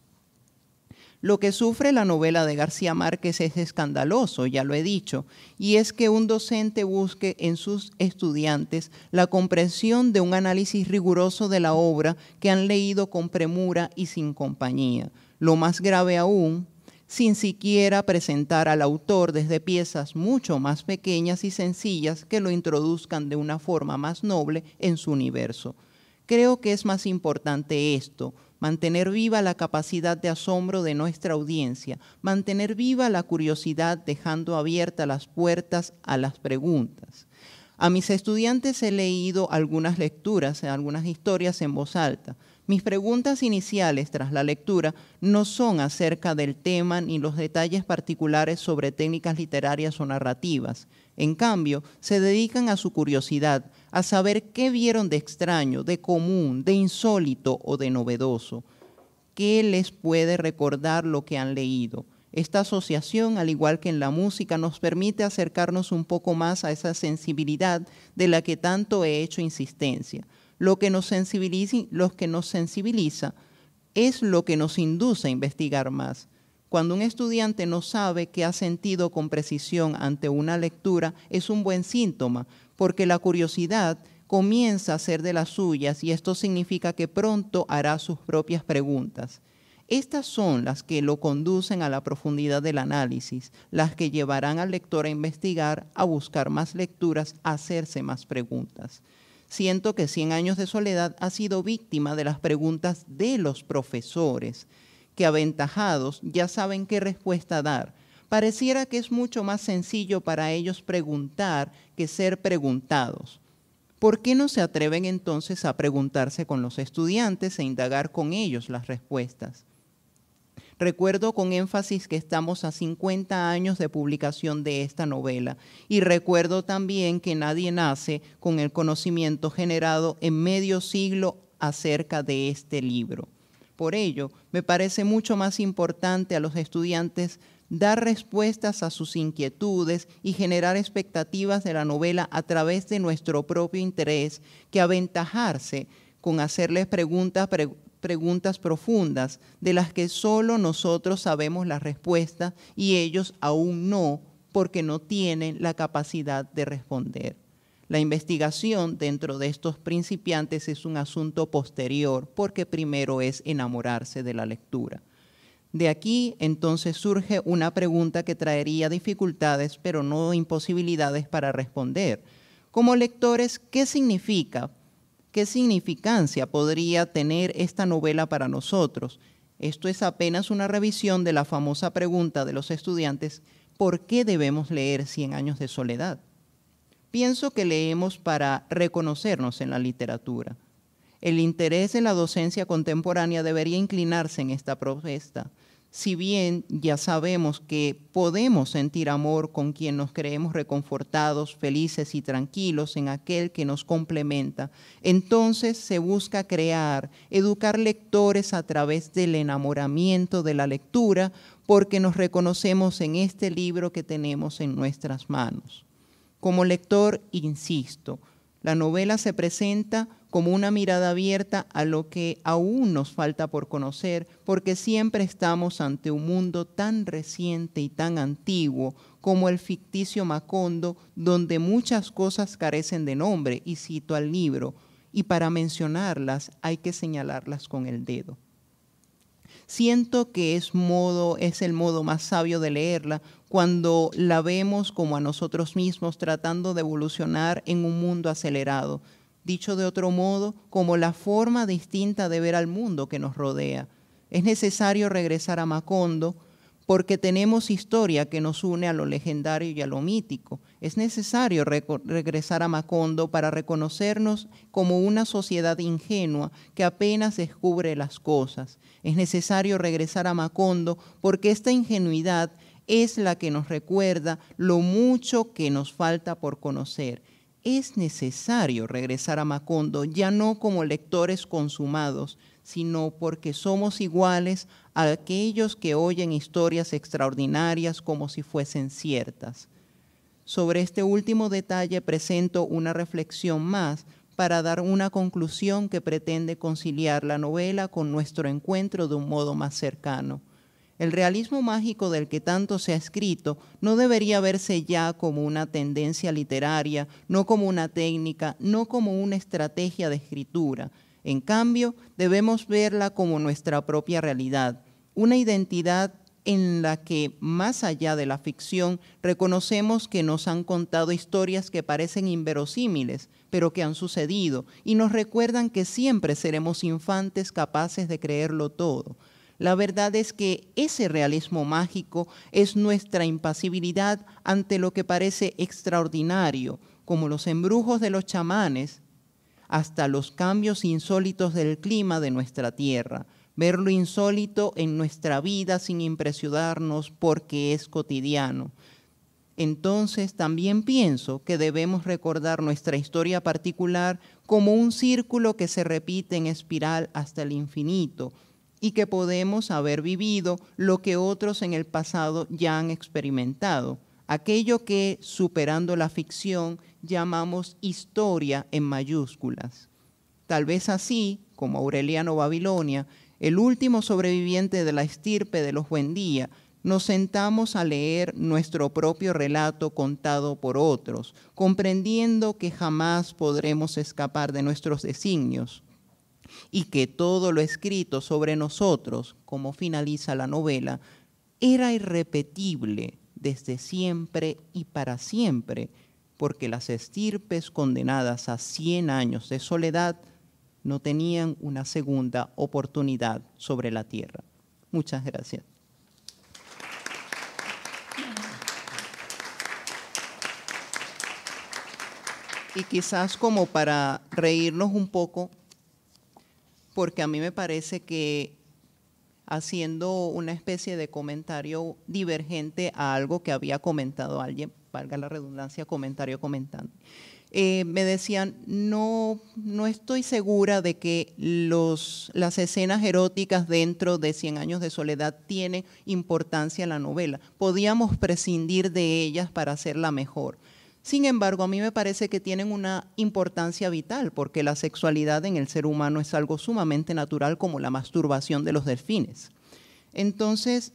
Lo que sufre la novela de García Márquez es escandaloso, ya lo he dicho, y es que un docente busque en sus estudiantes la comprensión de un análisis riguroso de la obra que han leído con premura y sin compañía. Lo más grave aún, sin siquiera presentar al autor desde piezas mucho más pequeñas y sencillas que lo introduzcan de una forma más noble en su universo. Creo que es más importante esto, mantener viva la capacidad de asombro de nuestra audiencia, mantener viva la curiosidad dejando abiertas las puertas a las preguntas. A mis estudiantes he leído algunas lecturas, algunas historias en voz alta. Mis preguntas iniciales tras la lectura no son acerca del tema ni los detalles particulares sobre técnicas literarias o narrativas. En cambio, se dedican a su curiosidad, a saber qué vieron de extraño, de común, de insólito o de novedoso. ¿Qué les puede recordar lo que han leído? Esta asociación, al igual que en la música, nos permite acercarnos un poco más a esa sensibilidad de la que tanto he hecho insistencia. Lo que nos sensibiliza es lo que nos induce a investigar más. Cuando un estudiante no sabe qué ha sentido con precisión ante una lectura, es un buen síntoma, porque la curiosidad comienza a ser de las suyas y esto significa que pronto hará sus propias preguntas. Estas son las que lo conducen a la profundidad del análisis, las que llevarán al lector a investigar, a buscar más lecturas, a hacerse más preguntas. Siento que 100 años de soledad ha sido víctima de las preguntas de los profesores, que aventajados ya saben qué respuesta dar. Pareciera que es mucho más sencillo para ellos preguntar que ser preguntados. ¿Por qué no se atreven entonces a preguntarse con los estudiantes e indagar con ellos las respuestas? Recuerdo con énfasis que estamos a 50 años de publicación de esta novela y recuerdo también que nadie nace con el conocimiento generado en medio siglo acerca de este libro. Por ello, me parece mucho más importante a los estudiantes dar respuestas a sus inquietudes y generar expectativas de la novela a través de nuestro propio interés que aventajarse con hacerles preguntas profundas de las que solo nosotros sabemos la respuesta y ellos aún no, porque no tienen la capacidad de responder. La investigación dentro de estos principiantes es un asunto posterior, porque primero es enamorarse de la lectura. De aquí, entonces, surge una pregunta que traería dificultades, pero no imposibilidades para responder. Como lectores, ¿qué significa? ¿Qué significancia podría tener esta novela para nosotros? Esto es apenas una revisión de la famosa pregunta de los estudiantes, ¿por qué debemos leer 100 años de soledad? Pienso que leemos para reconocernos en la literatura. El interés en la docencia contemporánea debería inclinarse en esta propuesta. Si bien ya sabemos que podemos sentir amor con quien nos creemos reconfortados, felices y tranquilos en aquel que nos complementa, entonces se busca educar lectores a través del enamoramiento de la lectura, porque nos reconocemos en este libro que tenemos en nuestras manos. Como lector, insisto, la novela se presenta como una mirada abierta a lo que aún nos falta por conocer, porque siempre estamos ante un mundo tan reciente y tan antiguo como el ficticio Macondo, donde muchas cosas carecen de nombre, y cito al libro, y para mencionarlas hay que señalarlas con el dedo. Siento que es el modo más sabio de leerla cuando la vemos como a nosotros mismos tratando de evolucionar en un mundo acelerado. Dicho de otro modo, como la forma distinta de ver al mundo que nos rodea. Es necesario regresar a Macondo porque tenemos historia que nos une a lo legendario y a lo mítico. Es necesario regresar a Macondo para reconocernos como una sociedad ingenua que apenas descubre las cosas. Es necesario regresar a Macondo porque esta ingenuidad es la que nos recuerda lo mucho que nos falta por conocer. Es necesario regresar a Macondo, ya no como lectores consumados, sino porque somos iguales a aquellos que oyen historias extraordinarias como si fuesen ciertas. Sobre este último detalle presento una reflexión más para dar una conclusión que pretende conciliar la novela con nuestro encuentro de un modo más cercano. El realismo mágico del que tanto se ha escrito no debería verse ya como una tendencia literaria, no como una técnica, no como una estrategia de escritura. En cambio, debemos verla como nuestra propia realidad, una identidad en la que, más allá de la ficción, reconocemos que nos han contado historias que parecen inverosímiles, pero que han sucedido, y nos recuerdan que siempre seremos infantes capaces de creerlo todo. La verdad es que ese realismo mágico es nuestra impasibilidad ante lo que parece extraordinario, como los embrujos de los chamanes, hasta los cambios insólitos del clima de nuestra tierra. Ver lo insólito en nuestra vida sin impresionarnos porque es cotidiano. Entonces también pienso que debemos recordar nuestra historia particular como un círculo que se repite en espiral hasta el infinito, y que podemos haber vivido lo que otros en el pasado ya han experimentado, aquello que, superando la ficción, llamamos historia en mayúsculas. Tal vez así, como Aureliano Babilonia, el último sobreviviente de la estirpe de los Buendía, nos sentamos a leer nuestro propio relato contado por otros, comprendiendo que jamás podremos escapar de nuestros designios, y que todo lo escrito sobre nosotros, como finaliza la novela, era irrepetible desde siempre y para siempre, porque las estirpes condenadas a 100 años de soledad no tenían una segunda oportunidad sobre la tierra. Muchas gracias. Y quizás como para reírnos un poco, porque a mí me parece que haciendo una especie de comentario divergente a algo que había comentado alguien, valga la redundancia, comentario comentando, me decían, no estoy segura de que las escenas eróticas dentro de 100 años de soledad tienen importancia en la novela. Podíamos prescindir de ellas para hacerla mejor. Sin embargo, a mí me parece que tienen una importancia vital, porque la sexualidad en el ser humano es algo sumamente natural, como la masturbación de los delfines. Entonces,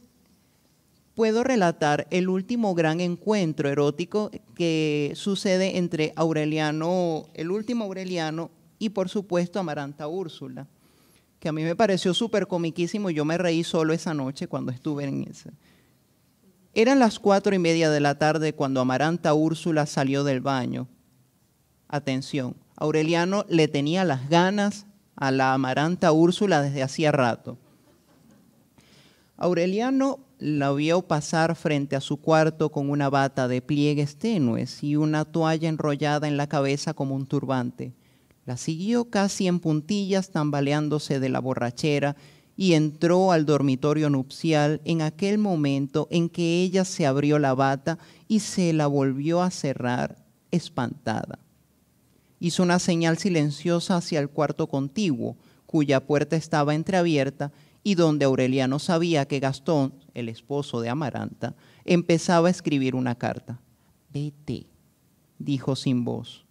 puedo relatar el último gran encuentro erótico que sucede entre el último Aureliano y, por supuesto, Amaranta Úrsula, que a mí me pareció súper comiquísimo. Yo me reí solo esa noche cuando estuve en ese. Eran las 4:30 de la tarde cuando Amaranta Úrsula salió del baño. Atención, Aureliano le tenía las ganas a la Amaranta Úrsula desde hacía rato. Aureliano la vio pasar frente a su cuarto con una bata de pliegues tenues y una toalla enrollada en la cabeza como un turbante. La siguió casi en puntillas, tambaleándose de la borrachera, y entró al dormitorio nupcial en aquel momento en que ella se abrió la bata y se la volvió a cerrar, espantada. Hizo una señal silenciosa hacia el cuarto contiguo, cuya puerta estaba entreabierta y donde Aureliano sabía que Gastón, el esposo de Amaranta, empezaba a escribir una carta. «Vete», dijo sin voz.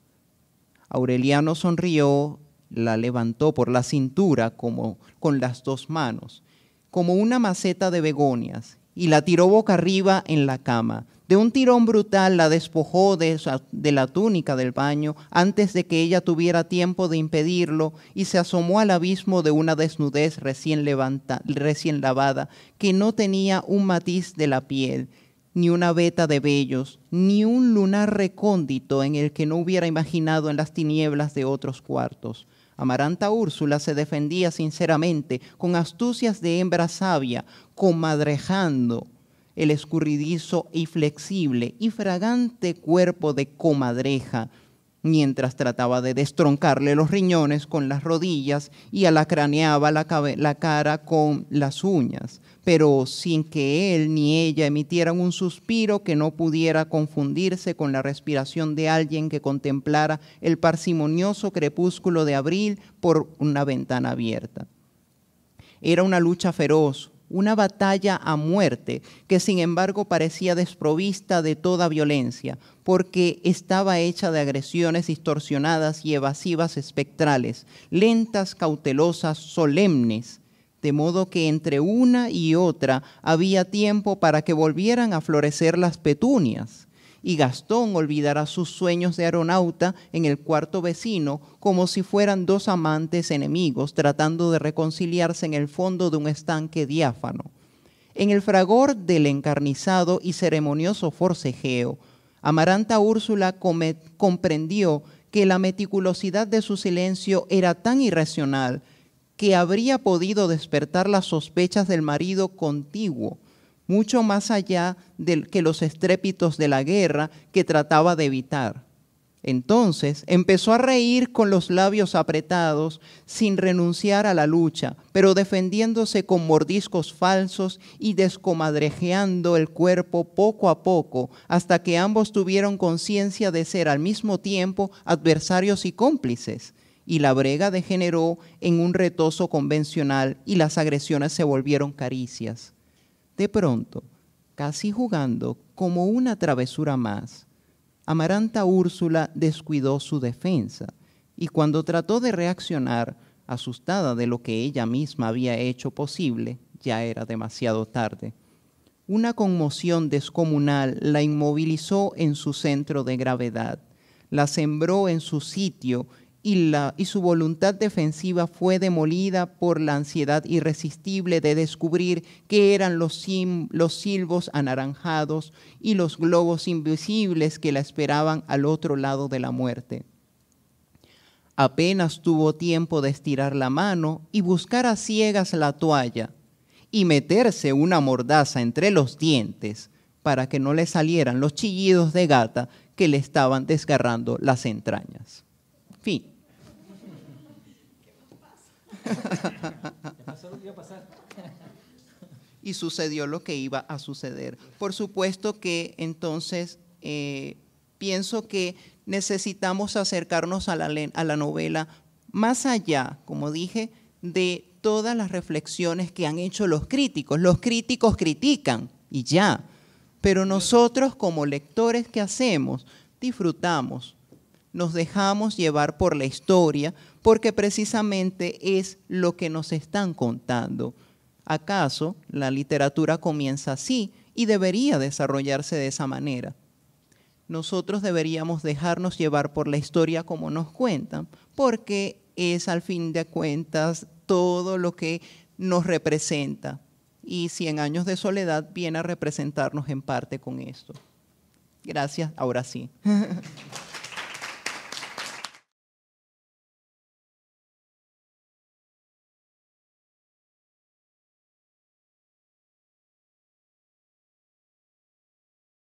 Aureliano sonrió, la levantó por la cintura como con las dos manos, como una maceta de begonias, y la tiró boca arriba en la cama. De un tirón brutal la despojó de la túnica del baño antes de que ella tuviera tiempo de impedirlo, y se asomó al abismo de una desnudez recién lavada, que no tenía un matiz de la piel, ni una veta de vellos, ni un lunar recóndito en el que no hubiera imaginado en las tinieblas de otros cuartos. Amaranta Úrsula se defendía sinceramente, con astucias de hembra sabia, comadrejando el escurridizo y flexible y fragante cuerpo de comadreja, mientras trataba de destroncarle los riñones con las rodillas y alacraneaba la cara con las uñas, pero sin que él ni ella emitieran un suspiro que no pudiera confundirse con la respiración de alguien que contemplara el parsimonioso crepúsculo de abril por una ventana abierta. Era una lucha feroz, una batalla a muerte, que sin embargo parecía desprovista de toda violencia, porque estaba hecha de agresiones distorsionadas y evasivas espectrales, lentas, cautelosas, solemnes, de modo que entre una y otra había tiempo para que volvieran a florecer las petunias, y Gastón olvidara sus sueños de aeronauta en el cuarto vecino como si fueran dos amantes enemigos tratando de reconciliarse en el fondo de un estanque diáfano. En el fragor del encarnizado y ceremonioso forcejeo, Amaranta Úrsula comprendió que la meticulosidad de su silencio era tan irracional que habría podido despertar las sospechas del marido contiguo, mucho más allá que los estrépitos de la guerra que trataba de evitar. Entonces empezó a reír con los labios apretados, sin renunciar a la lucha, pero defendiéndose con mordiscos falsos y descomadrejeando el cuerpo poco a poco, hasta que ambos tuvieron conciencia de ser al mismo tiempo adversarios y cómplices. Y la brega degeneró en un retozo convencional y las agresiones se volvieron caricias. De pronto, casi jugando como una travesura más, Amaranta Úrsula descuidó su defensa y cuando trató de reaccionar, asustada de lo que ella misma había hecho posible, ya era demasiado tarde. Una conmoción descomunal la inmovilizó en su centro de gravedad, la sembró en su sitio y su voluntad defensiva fue demolida por la ansiedad irresistible de descubrir qué eran los silbos anaranjados y los globos invisibles que la esperaban al otro lado de la muerte. Apenas tuvo tiempo de estirar la mano y buscar a ciegas la toalla y meterse una mordaza entre los dientes para que no le salieran los chillidos de gata que le estaban desgarrando las entrañas. Fin. Y sucedió lo que iba a suceder. Por supuesto que entonces pienso que necesitamos acercarnos a la novela más allá, como dije, de todas las reflexiones que han hecho los críticos. Los críticos critican y ya, pero nosotros como lectores, ¿qué hacemos? Disfrutamos, nos dejamos llevar por la historia, porque precisamente es lo que nos están contando. ¿Acaso la literatura comienza así y debería desarrollarse de esa manera? Nosotros deberíamos dejarnos llevar por la historia como nos cuentan, porque es al fin de cuentas todo lo que nos representa. Y 100 años de soledad viene a representarnos en parte con esto. Gracias, ahora sí.